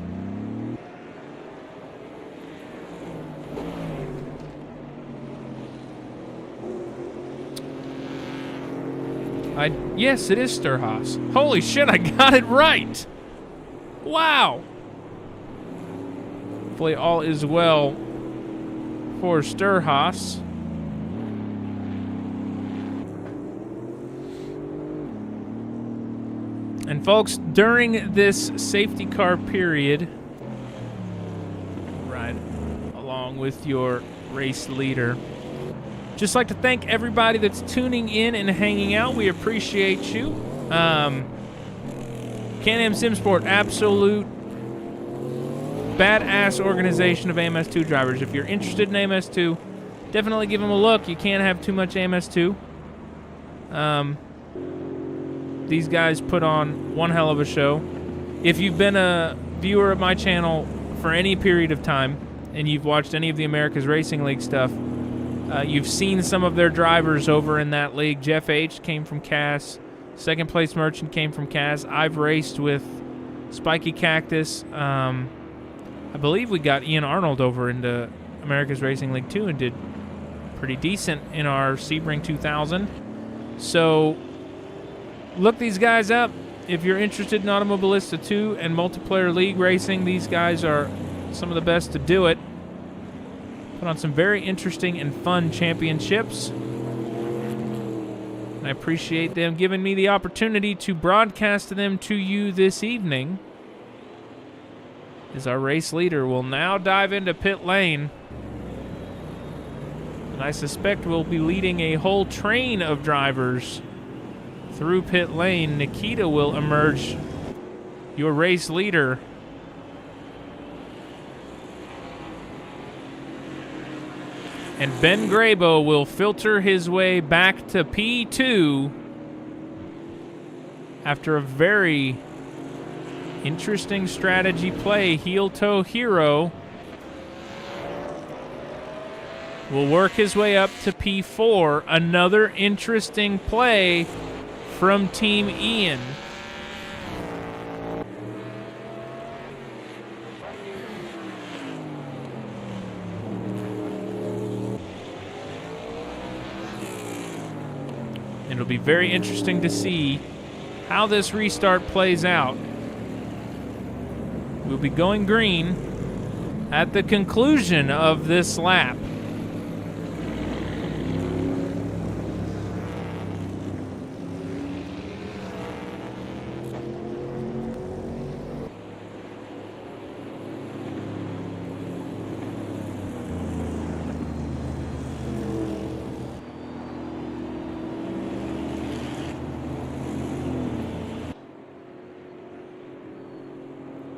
Yes, it is Sturhaus. Holy shit, I got it right. Wow. Hopefully all is well for Sturhaus. And folks, during this safety car period, right along with your race leader, just like to thank everybody that's tuning in and hanging out. We appreciate you. Can-Am SimSport, absolute badass organization of AMS2 drivers. If you're interested in AMS2, definitely give them a look. You can't have too much AMS2. These guys put on one hell of a show. If you've been a viewer of my channel for any period of time and you've watched any of the America's Racing League stuff, you've seen some of their drivers over in that league. Jeff H. came from Cass. Second place merchant came from Cass. I've raced with Spiky Cactus. I believe we got Ian Arnold over into America's Racing League too and did pretty decent in our Sebring 2000. So look these guys up. If you're interested in Automobilista 2 and multiplayer league racing, these guys are some of the best to do it. Put on some very interesting and fun championships. And I appreciate them giving me the opportunity to broadcast them to you this evening. As our race leader will now dive into pit lane. And I suspect we'll be leading a whole train of drivers through pit lane. Nikita will emerge, your race leader. And Ben Grabo will filter his way back to P2 after a very interesting strategy play. Heel toe hero will work his way up to P4. Another interesting play from Team Ian. It'll be very interesting to see how this restart plays out. We'll be going green at the conclusion of this lap.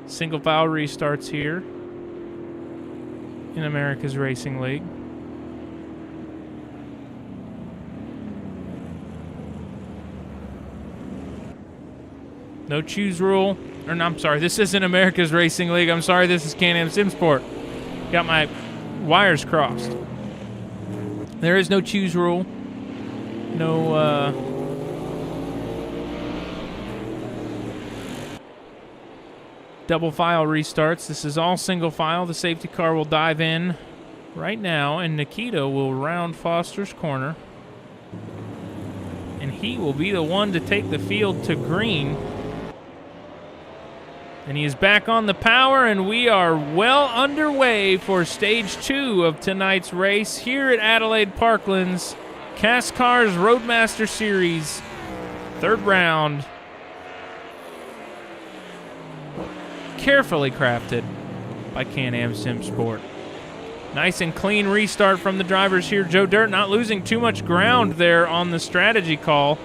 Single file restarts here in America's Racing League. No choose rule. Or no, I'm sorry, this isn't America's Racing League. I'm sorry, this is Can-Am SimSport. Got my wires crossed. There is no choose rule. No, double file restarts. This is all single file. The safety car will dive in right now, and Nikita will round Foster's corner. And he will be the one to take the field to green. And he is back on the power, and we are well underway for stage 2 of tonight's race here at Adelaide Parklands. CASSCAR's Roadmaster Series, third round. Carefully crafted by Can-Am SimSport. Nice and clean restart from the drivers here. Joe Dirt not losing too much ground there on the strategy call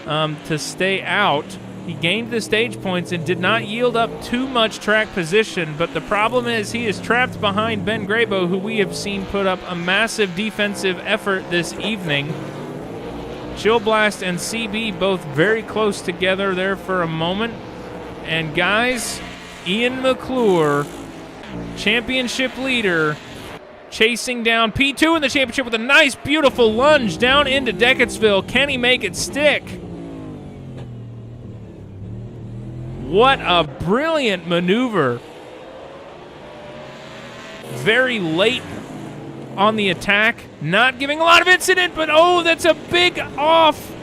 to stay out. He gained the stage points and did not yield up too much track position, but the problem is he is trapped behind Ben Grabo, who we have seen put up a massive defensive effort this evening. Chill Blast and CB both very close together there for a moment. And guys, Ian McClure, championship leader, chasing down P2 in the championship with a nice, beautiful lunge down into Deckett'sville. Can he make it stick? What a brilliant maneuver. Very late on the attack. Not giving a lot of incident, but oh, that's a big off.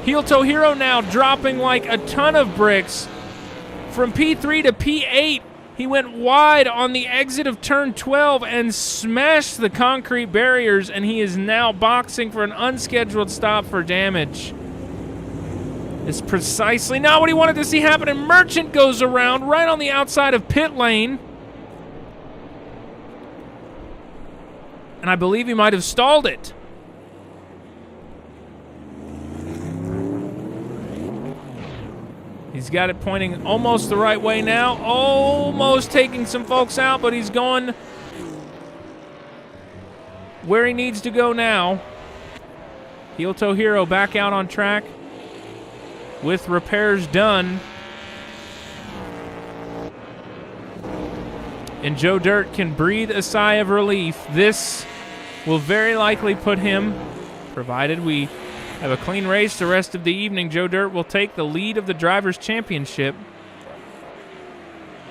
Heel Toe Hero now dropping like a ton of bricks. From P3 to P8, he went wide on the exit of turn 12 and smashed the concrete barriers, and he is now boxing for an unscheduled stop for damage. It's precisely not what he wanted to see happen, and Merchant goes around right on the outside of pit lane. And I believe he might have stalled it. He's got it pointing almost the right way now. Almost taking some folks out, but he's going where he needs to go now. Heel Toe Hero back out on track with repairs done. And Joe Dirt can breathe a sigh of relief. This will very likely put him, provided we have a clean race the rest of the evening, Joe Dirt will take the lead of the Drivers' Championship.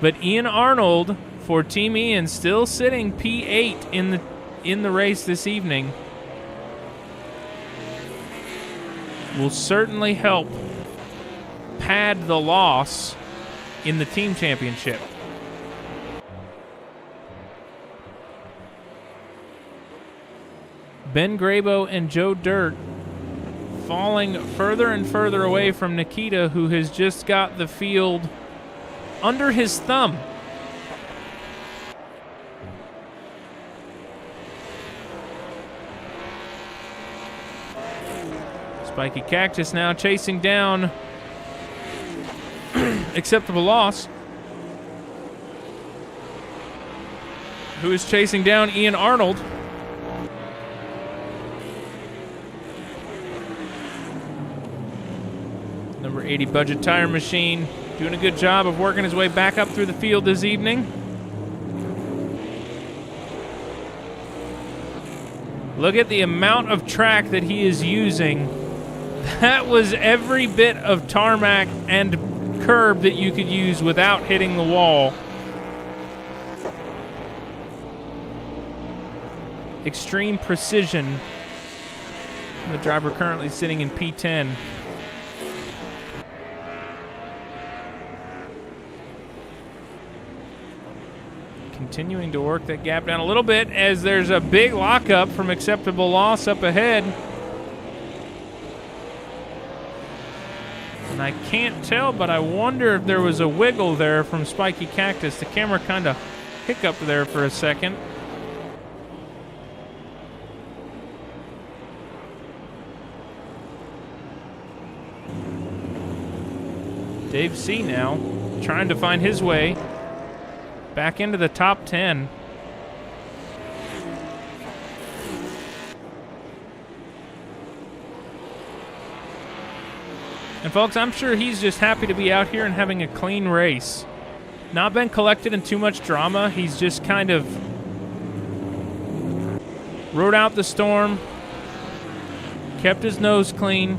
But Ian Arnold for Team Ian still sitting P8 in the race this evening will certainly help pad the loss in the team championship. Ben Grabo and Joe Dirt falling further and further away from Nikita, who has just got the field under his thumb. Spiky Cactus now chasing down Acceptable Loss, who is chasing down Ian Arnold. Number 80 Budget Tire Machine doing a good job of working his way back up through the field this evening. Look at the amount of track that he is using. That was every bit of tarmac and curb that you could use without hitting the wall. Extreme precision. The driver currently sitting in P10. Continuing to work that gap down a little bit as there's a big lockup from Acceptable Loss up ahead. And I can't tell, but I wonder if there was a wiggle there from Spiky Cactus. The camera kind of hiccuped there for a second. Dave C. now trying to find his way back into the top 10. And folks, I'm sure he's just happy to be out here and having a clean race. Not been collected in too much drama. He's just kind of rode out the storm, kept his nose clean,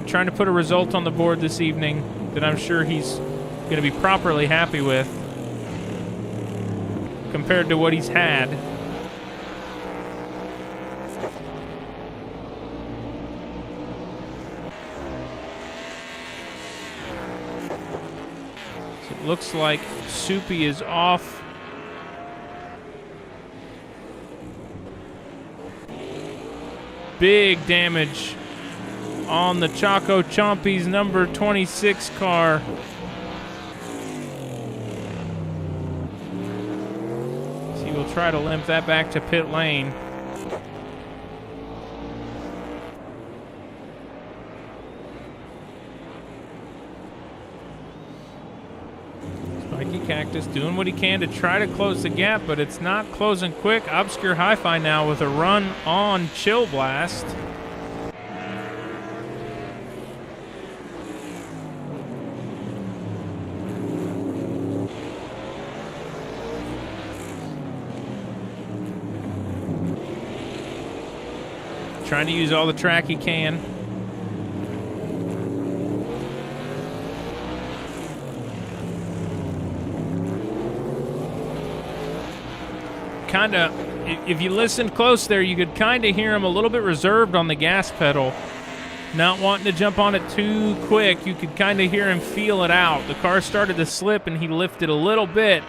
trying to put a result on the board this evening that I'm sure he's going to be properly happy with compared to what he's had. So it looks like Soupy is off. Big damage on the Choco Chompies number 26 car. So he will try to limp that back to pit lane. Tracky Cactus doing what he can to try to close the gap, but it's not closing quick. Obscure Hi-Fi now with a run on Chill Blast. Trying to use all the track he can. Kind of, if you listened close there, you could kind of hear him a little bit reserved on the gas pedal. Not wanting to jump on it too quick. You could kind of hear him feel it out. The car started to slip and he lifted a little bit.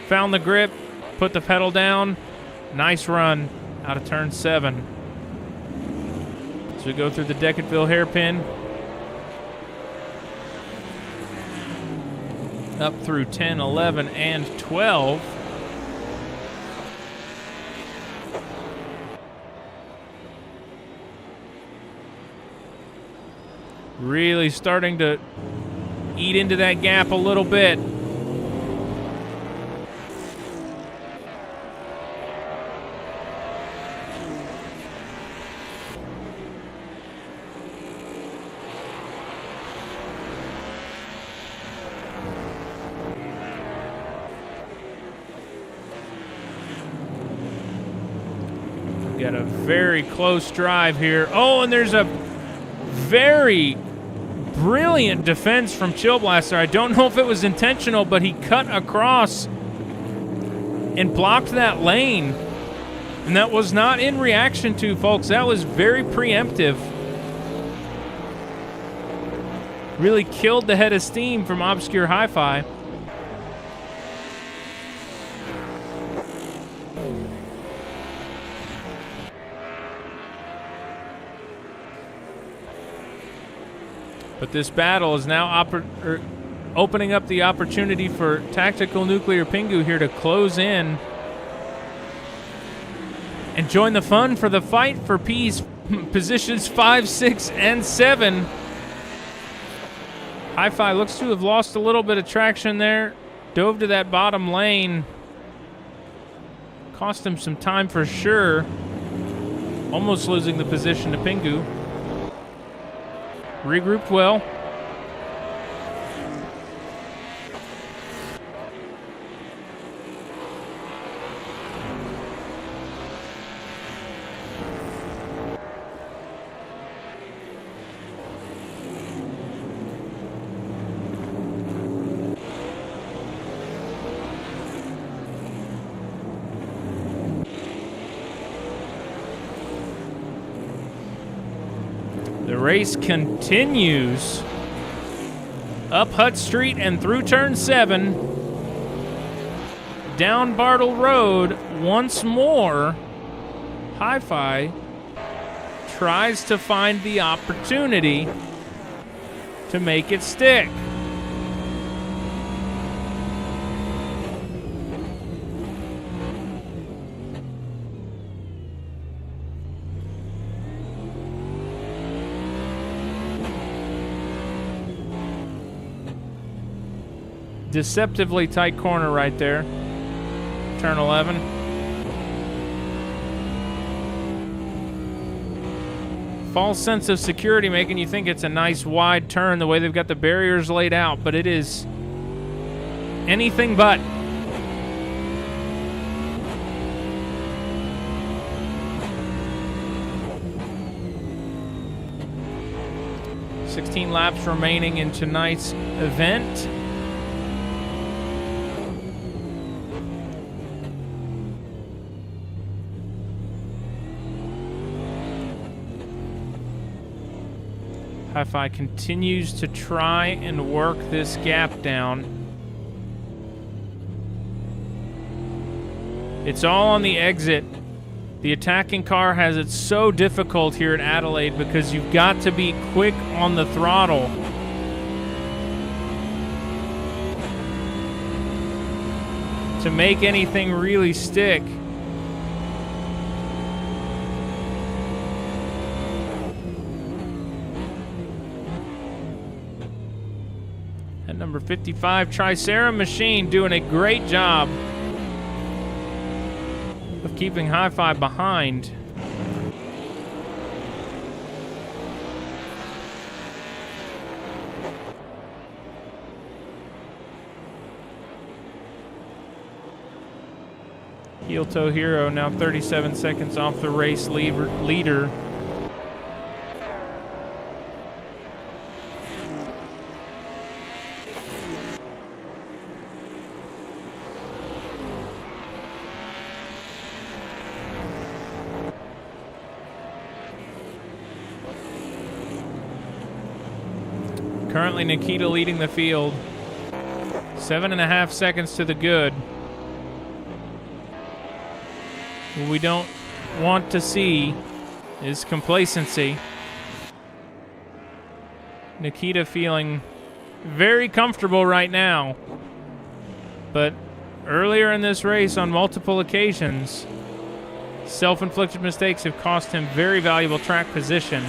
Found the grip, put the pedal down. Nice run out of turn 7. So we go through the Deccanville hairpin. Up through 10, 11, and 12. Really starting to eat into that gap a little bit. Got a very close drive here. Oh, and there's a very brilliant defense from Chill Blaster. I don't know if it was intentional, but he cut across and blocked that lane. And that was not in reaction to, folks. That was very preemptive. Really killed the head of steam from Obscure Hi-Fi. But this battle is now opening up the opportunity for Tactical Nuclear Pingu here to close in and join the fun for the fight for P's positions 5, 6, and 7. Hi-Fi looks to have lost a little bit of traction there. Dove to that bottom lane. Cost him some time for sure. Almost losing the position to Pingu. Regrouped well. The race continues up Hutt Street and through turn 7, down Bartle Road once more. Hi-Fi tries to find the opportunity to make it stick. Deceptively tight corner right there. Turn 11. False sense of security making you think it's a nice wide turn the way they've got the barriers laid out, but it is anything but. $16 laps remaining in tonight's event. Hi-Fi continues to try and work this gap down. It's all on the exit. The attacking car has it so difficult here at Adelaide because you've got to be quick on the throttle. To make anything really stick. And number 55, Tricera Machine, doing a great job of keeping Hi-Fi behind. Heel Toe Hero now 37 seconds off the race leader. Currently Nikita leading the field. 7.5 seconds to the good. What we don't want to see is complacency. Nikita feeling very comfortable right now. But earlier in this race, on multiple occasions, self-inflicted mistakes have cost him very valuable track position.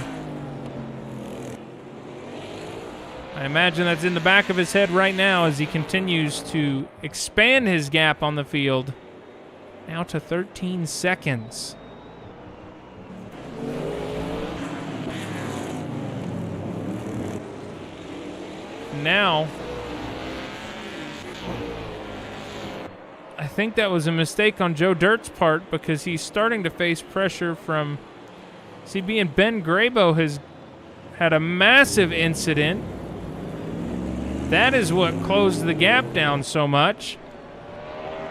I imagine that's in the back of his head right now as he continues to expand his gap on the field. Now to 13 seconds. Now, I think that was a mistake on Joe Dirt's part because he's starting to face pressure from CB, and Ben Grabo has had a massive incident. That is what closed the gap down so much,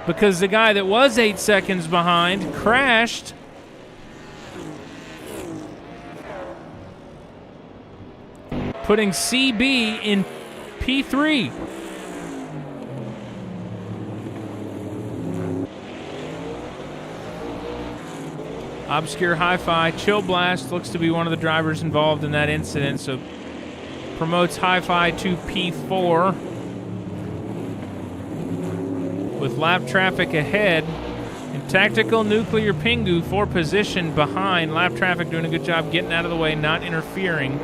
because the guy that was 8 seconds behind crashed. Putting CB in P3. Obscure Hi-Fi, Chill Blast looks to be one of the drivers involved in that incident, so promotes Hi-Fi to P4. With lap traffic ahead, and Tactical Nuclear Pingu for position behind. Lap traffic doing a good job getting out of the way, not interfering.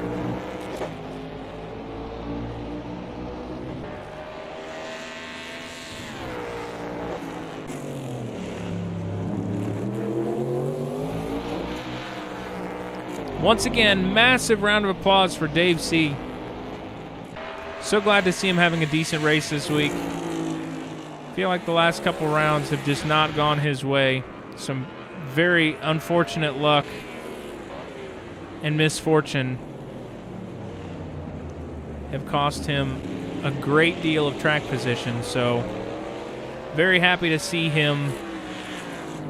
Once again, massive round of applause for Dave C. So glad to see him having a decent race this week. Feel like the last couple rounds have just not gone his way. Some very unfortunate luck and misfortune have cost him a great deal of track position. So very happy to see him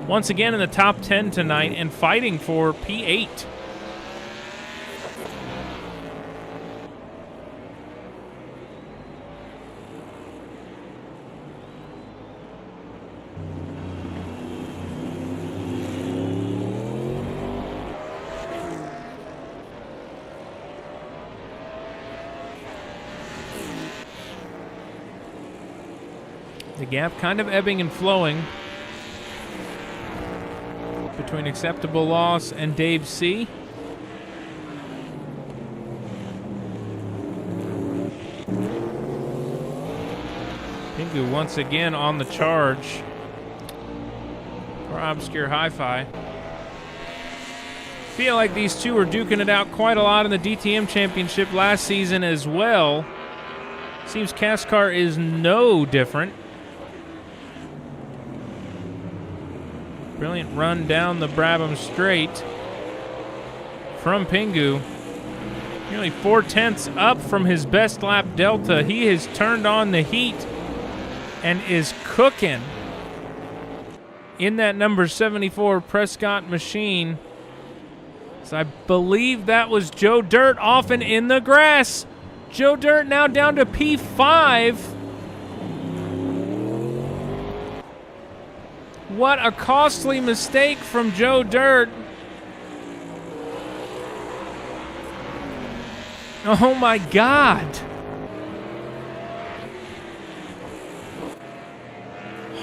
once again in the top 10 tonight and fighting for P8. The gap kind of ebbing and flowing between Acceptable Loss and Dave C. Pingu once again on the charge for Obscure Hi-Fi. Feel like these two were duking it out quite a lot in the DTM Championship last season as well. Seems CASSCAR is no different. Brilliant run down the Brabham Straight from Pingu. Nearly 4/10 up from his best lap delta. He has turned on the heat and is cooking in that number 74 Prescott machine. So I believe that was Joe Dirt off and in the grass. Joe Dirt now down to P5. What a costly mistake from Joe Dirt. Oh my God.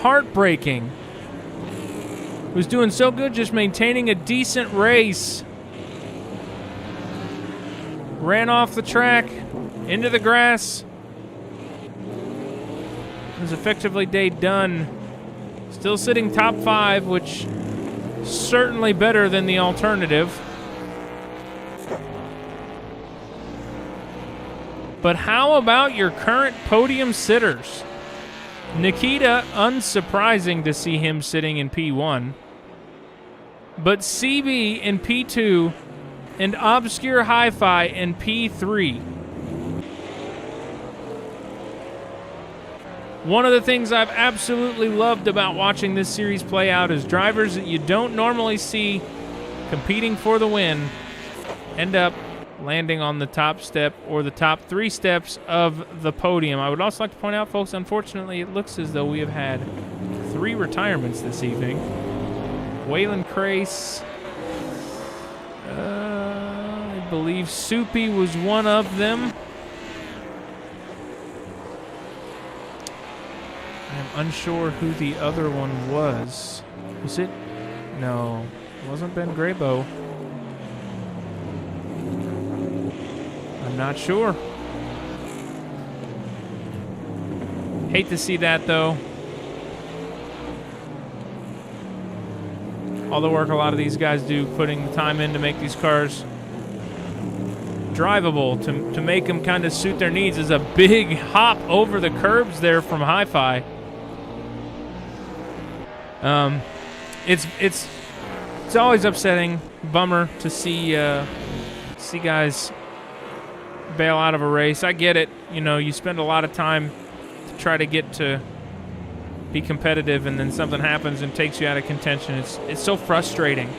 Heartbreaking. Was doing so good, just maintaining a decent race. Ran off the track, into the grass. is effectively day done. Still sitting top 5, which certainly better than the alternative. But how about your current podium sitters? Nikita, unsurprising to see him sitting in P1. But CB in P2 and Obscure Hi-Fi in P3. One of the things I've absolutely loved about watching this series play out is drivers that you don't normally see competing for the win end up landing on the top step or the top 3 steps of the podium. I would also like to point out, folks, unfortunately, it looks as though we have had 3 retirements this evening. Waylon Crace, I believe Soupy was one of them. I'm unsure who the other one was. Was it? No, it wasn't Ben Graybo. I'm not sure. Hate to see that, though. All the work a lot of these guys do, putting the time in to make these cars drivable, to make them kind of suit their needs, is a big hop over the curbs there from Hi-Fi. It's always upsetting, bummer to see guys bail out of a race. I get it. You know, you spend a lot of time to try to get to be competitive, and then something happens and takes you out of contention. It's so frustrating.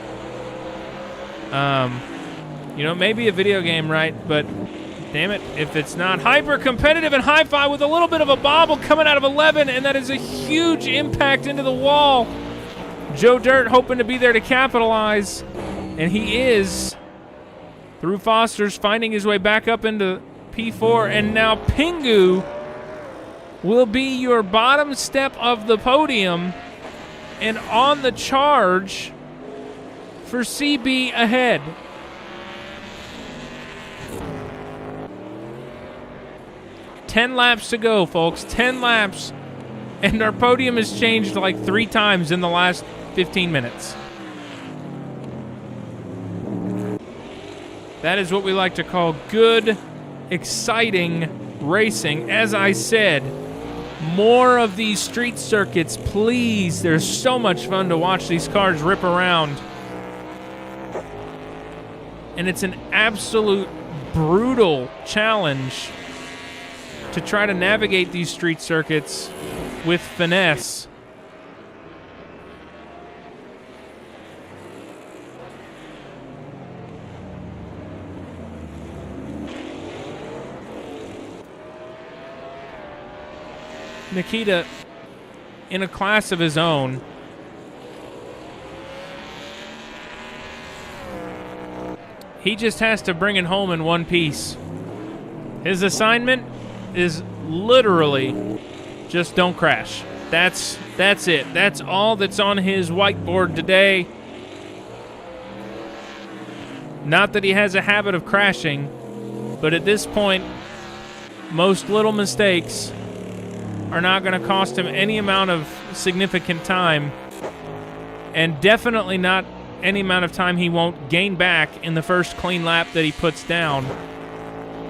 You know, maybe a video game, right? But damn it, if it's not hyper competitive and Hi-Fi with a little bit of a bobble coming out of 11, and that is a huge impact into the wall. Joe Dirt hoping to be there to capitalize, and he is. Through Foster's, finding his way back up into P4, and now Pingu will be your bottom step of the podium and on the charge for CB ahead. Ten laps to go, folks. 10 laps, and our podium has changed like 3 times in the last 15 minutes. That is what we like to call good, exciting racing. As I said, more of these street circuits, please. There's so much fun to watch these cars rip around. And it's an absolute brutal challenge to try to navigate these street circuits with finesse. Nikita, in a class of his own, he just has to bring it home in one piece. His assignment is literally just don't crash. That's it. That's all that's on his whiteboard today. Not that he has a habit of crashing, but at this point, most little mistakes are not going to cost him any amount of significant time, and definitely not any amount of time he won't gain back in the first clean lap that he puts down,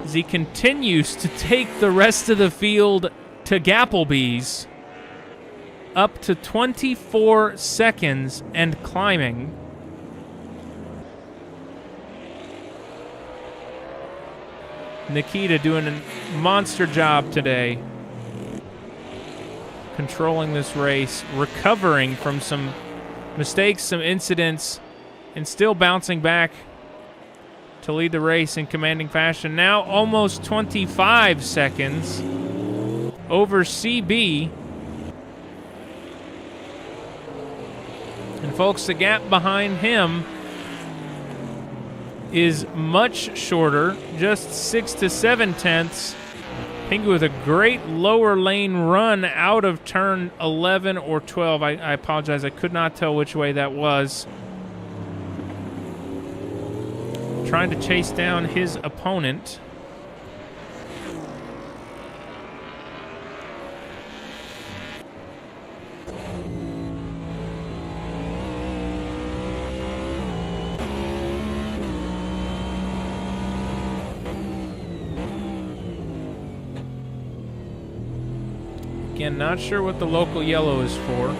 as he continues to take the rest of the field to Gapplebee's, up to 24 seconds and climbing. Nikita doing a monster job today, controlling this race, recovering from some mistakes, some incidents, and still bouncing back to lead the race in commanding fashion. Now almost 25 seconds over CB. And folks, the gap behind him is much shorter, just 6 to 7 tenths. Pingu with a great lower lane run out of turn 11 or 12. I apologize, I could not tell which way that was. Trying to chase down his opponent. Again, not sure what the local yellow is for.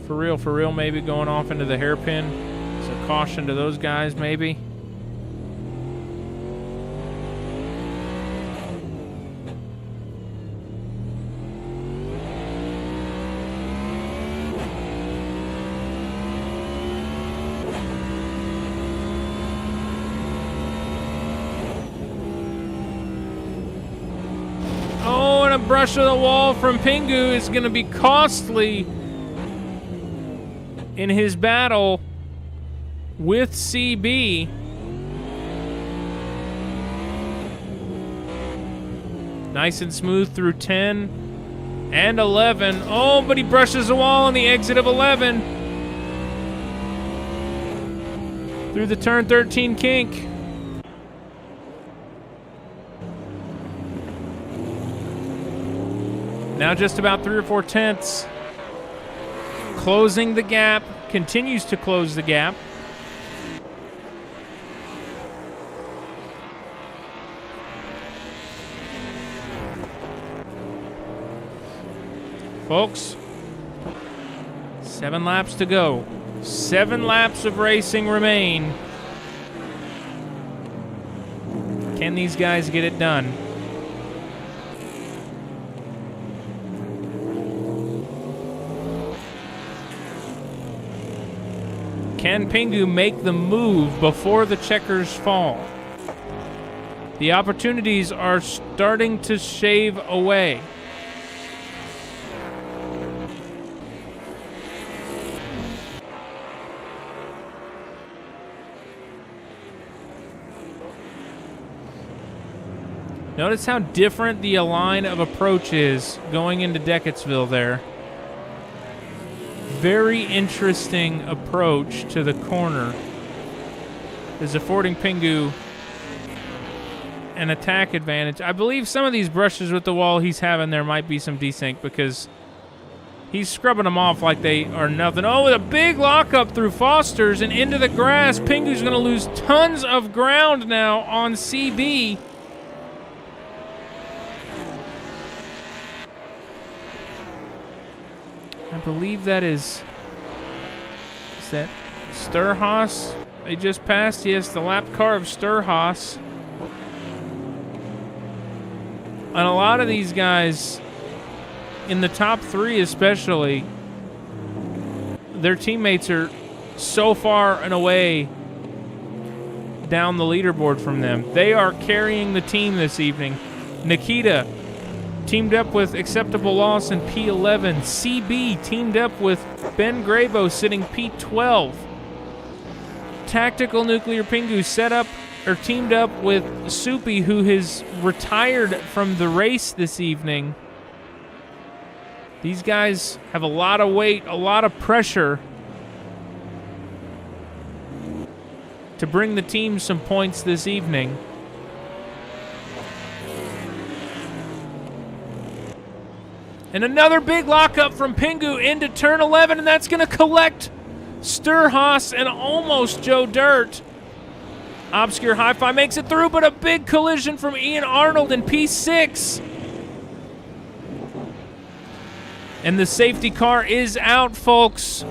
For real, maybe going off into the hairpin. So caution to those guys, maybe. A brush of the wall from Pingu is going to be costly in his battle with CB. Nice and smooth through 10 and 11. Oh, but he brushes the wall on the exit of 11. Through the turn 13 kink. Now just about 3 or 4 tenths. Closing the gap. Continues to close the gap. Folks, 7 laps to go. 7 laps of racing remain. Can these guys get it done? Can Pingu make the move before the checkers fall? The opportunities are starting to shave away. Notice how different the line of approach is going into Deckettsville there. Very interesting approach to the corner is affording Pingu an attack advantage. I believe some of these brushes with the wall he's having there might be some desync because he's scrubbing them off like they are nothing. Oh, with a big lockup through Foster's and into the grass. Pingu's going to lose tons of ground now on CB. I believe that is that Sturhaus they just passed? Yes, the lap car of Sturhaus. And a lot of these guys, in the top 3 especially, their teammates are so far and away down the leaderboard from them. They are carrying the team this evening. Nikita teamed up with Acceptable Loss in P11. CB teamed up with Ben Gravo sitting P12. Tactical Nuclear Pingu set up or teamed up with Soupy, who has retired from the race this evening. These guys have a lot of weight, a lot of pressure to bring the team some points this evening. And another big lockup from Pingu into turn 11, and that's going to collect Sturhaus and almost Joe Dirt. Obscure Hi-Fi makes it through, but a big collision from Ian Arnold in P6. And the safety car is out, folks.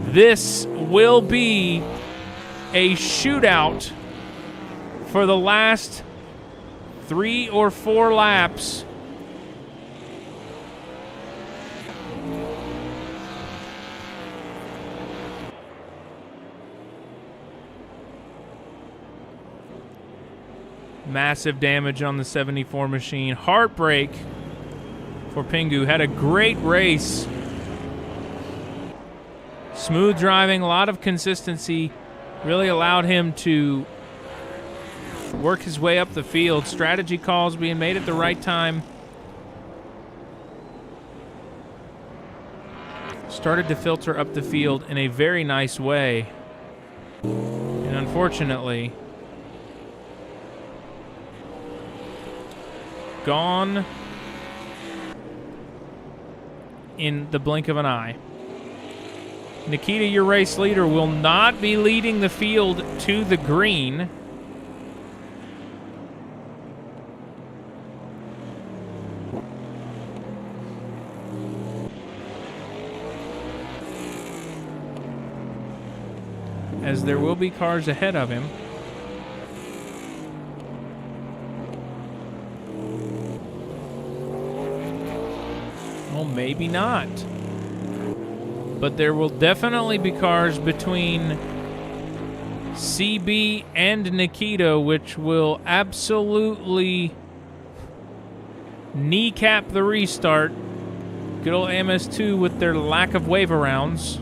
This will be a shootout for the last 3 or 4 laps. Massive damage on the 74 machine. Heartbreak for Pingu. Had a great race. Smooth driving, a lot of consistency. Really allowed him to work his way up the field. Strategy calls being made at the right time. Started to filter up the field in a very nice way. And unfortunately, gone in the blink of an eye. Nikita, your race leader, will not be leading the field to the green. as there will be cars ahead of him. Well, maybe not. But there will definitely be cars between CB and Nikita, which will absolutely kneecap the restart. Good old MS2 with their lack of wave arounds.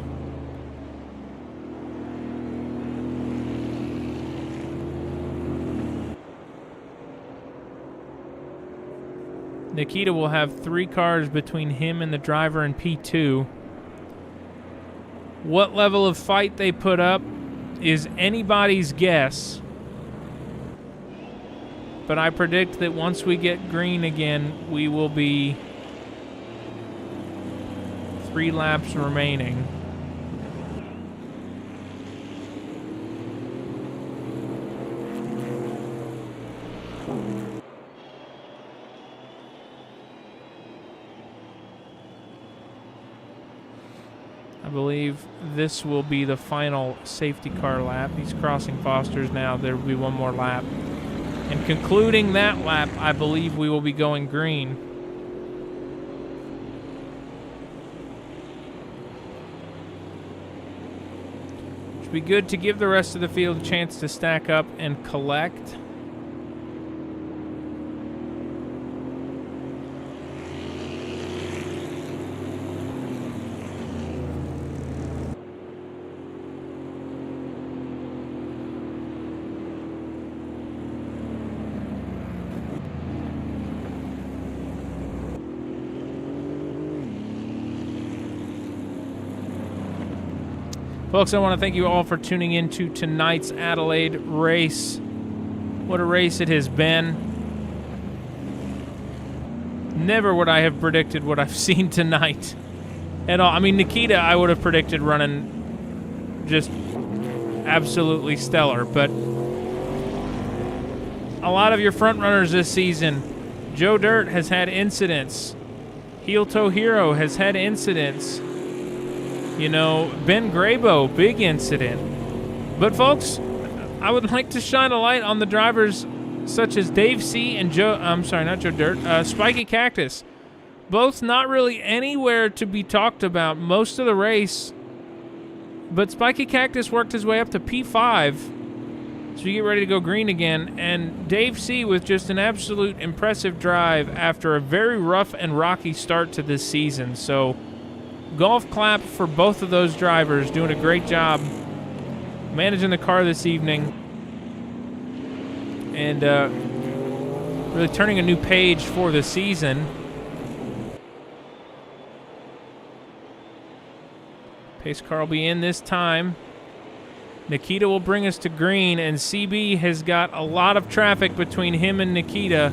Nikita will have 3 cars between him and the driver in P2. What level of fight they put up is anybody's guess. But I predict that once we get green again, we will be 3 laps remaining. I believe this will be the final safety car lap. He's crossing Foster's now. There will be one more lap. And concluding that lap, I believe we will be going green. Should be good to give the rest of the field a chance to stack up and collect. Folks, I want to thank you all for tuning in to tonight's Adelaide race. What a race it has been. Never would I have predicted what I've seen tonight at all. I mean, Nikita, I would have predicted running just absolutely stellar, but a lot of your front runners this season, Joe Dirt has had incidents. Heel Toe Hero has had incidents. You know, Ben Grabo, big incident. But folks, I would like to shine a light on the drivers such as Dave C. and Spiky Cactus. Both not really anywhere to be talked about most of the race. But Spiky Cactus worked his way up to P5. So you get ready to go green again. And Dave C. with just an absolute impressive drive after a very rough and rocky start to this season. So golf clap for both of those drivers, doing a great job managing the car this evening and really turning a new page for the season. Pace car will be in this time. Nikita will bring us to green, and CB has got a lot of traffic between him and Nikita.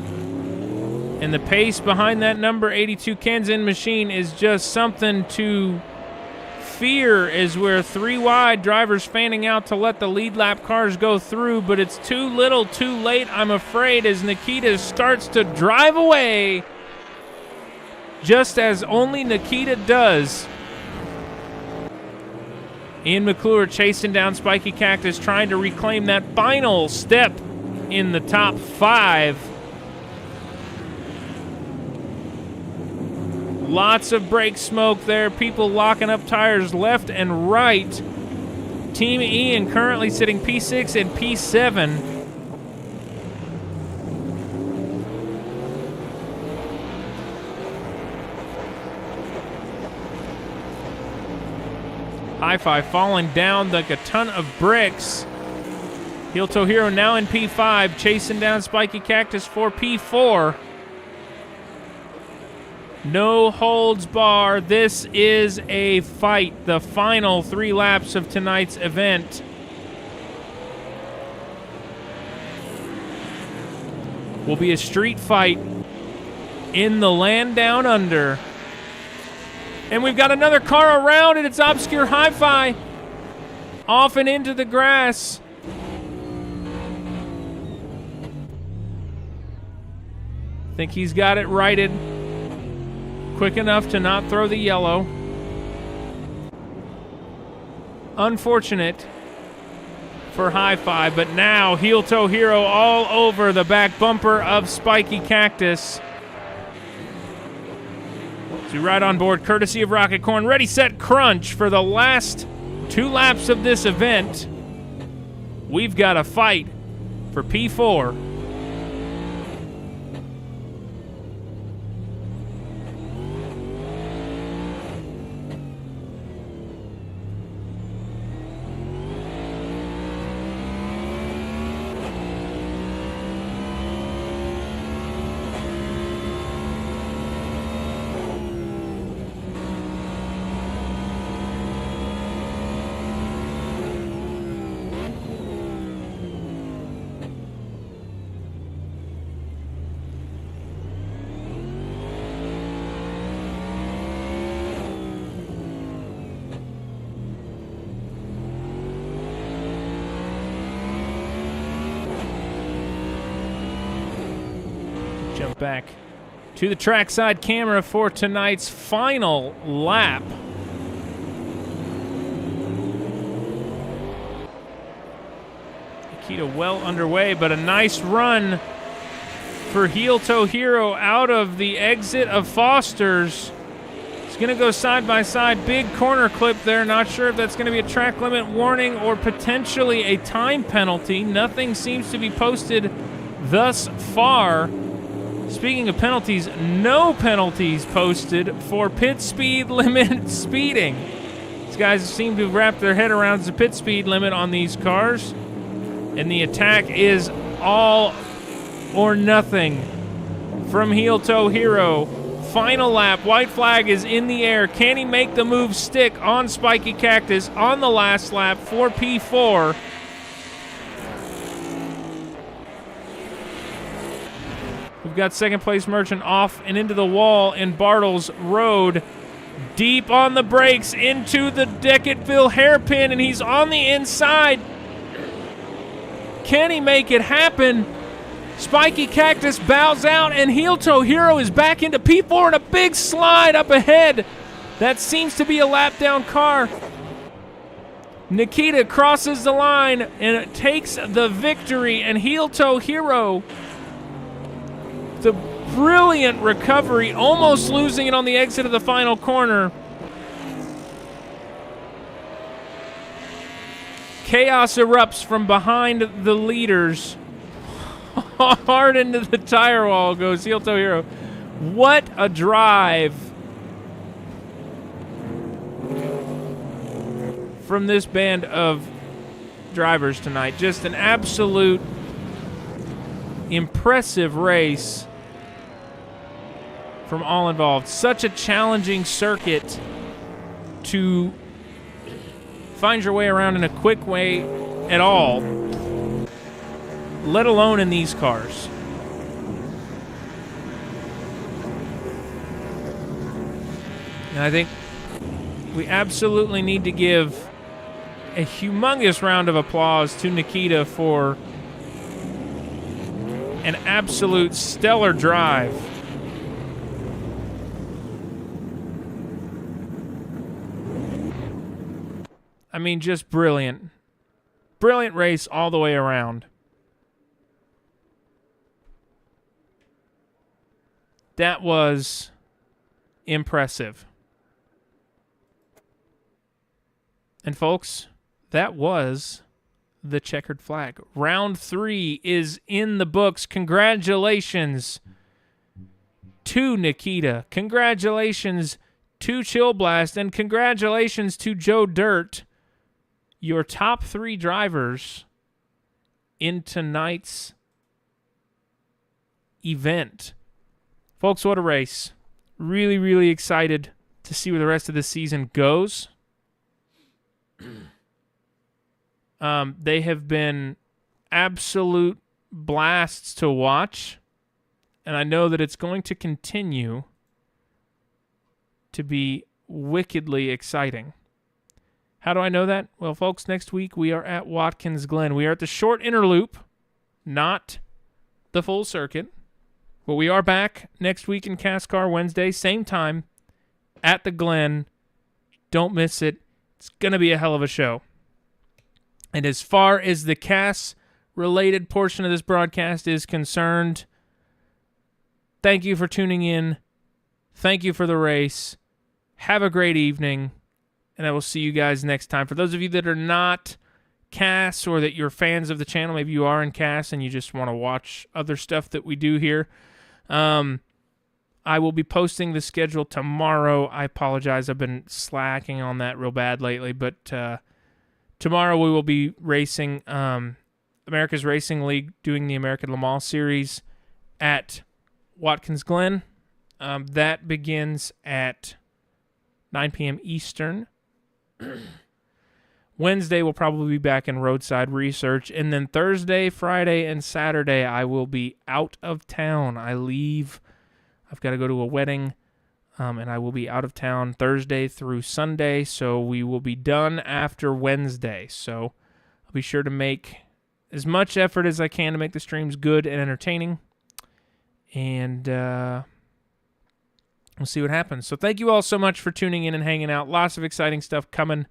And the pace behind that number 82 Kenzin machine is just something to fear as we're 3 wide, drivers fanning out to let the lead lap cars go through, but it's too little too late, I'm afraid, as Nikita starts to drive away, just as only Nikita does. Ian McClure chasing down Spiky Cactus, trying to reclaim that final step in the top 5. Lots of brake smoke there. People locking up tires left and right. Team Ian currently sitting P6 and P7. Hi-Fi falling down like a ton of bricks. Heel Toe Hero now in P5, chasing down Spiky Cactus for P4. No holds bar. This is a fight. The final 3 laps of tonight's event. Will be a street fight in the land down under. And we've got another car around, and it's Obscure Hi-Fi off and into the grass. Think he's got it righted. Quick enough to not throw the yellow. Unfortunate. for high five, but now heel toe hero all over the back bumper of Spiky Cactus. So right on board, courtesy of Rocket Corn. Ready, set, crunch. For the last 2 laps of this event, we've got a fight for P4. Jump back to the trackside camera for tonight's final lap. Nikita well underway, but a nice run for heel toe hero out of the exit of Foster's. It's going to go side by side. Big corner clip there. Not sure if that's going to be a track limit warning or potentially a time penalty. Nothing seems to be posted thus far. Speaking of penalties, no penalties posted for pit speed limit speeding. These guys seem to have wrapped their head around the pit speed limit on these cars. And the attack is all or nothing from heel toe hero. Final lap, white flag is in the air. Can he make the move stick on Spiky Cactus on the last lap for P4? We've got second place Merchant off and into the wall in Bartles Road. Deep on the brakes into the Decketville hairpin, and he's on the inside. Can he make it happen? Spiky Cactus bows out, and heel toe hero is back into P4 and a big slide up ahead. That seems to be a lap down car. Nikita crosses the line and takes the victory, and heel toe hero, the brilliant recovery, almost losing it on the exit of the final corner. Chaos erupts from behind the leaders. Hard into the tire wall goes heel toe hero. What a drive from this band of drivers tonight. Just an absolute impressive race from all involved. Such a challenging circuit to find your way around in a quick way at all, let alone in these cars. And I think we absolutely need to give a humongous round of applause to Nikita for an absolute stellar drive. I mean, just brilliant. Brilliant race all the way around. That was impressive. And folks, that was the checkered flag. Round 3 is in the books. Congratulations to Nikita. Congratulations to Chill Blast. And congratulations to Joe Dirt, your top 3 drivers in tonight's event. Folks, what a race. Really, really excited to see where the rest of the season goes. They have been absolute blasts to watch, and I know that it's going to continue to be wickedly exciting. How do I know that? Well, folks, next week we are at Watkins Glen. We are at the short inner loop, not the full circuit. But we are back next week in CASSCAR Wednesday, same time, at the Glen. Don't miss it. It's going to be a hell of a show. And as far as the Cass-related portion of this broadcast is concerned, thank you for tuning in. Thank you for the race. Have a great evening, and I will see you guys next time. For those of you that are not Cass or that you're fans of the channel, maybe you are in Cass and you just want to watch other stuff that we do here, I will be posting the schedule tomorrow. I apologize. I've been slacking on that real bad lately, but tomorrow we will be racing America's Racing League, doing the American Le Mans Series at Watkins Glen. That begins at 9 p.m. Eastern. Wednesday, we'll probably be back in roadside research. And then Thursday, Friday, and Saturday, I will be out of town. I've got to go to a wedding, and I will be out of town Thursday through Sunday, so we will be done after Wednesday. So I'll be sure to make as much effort as I can to make the streams good and entertaining. And we'll see what happens. So thank you all so much for tuning in and hanging out. Lots of exciting stuff coming.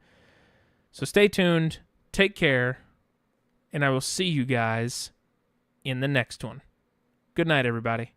So stay tuned, take care, and I will see you guys in the next one. Good night, everybody.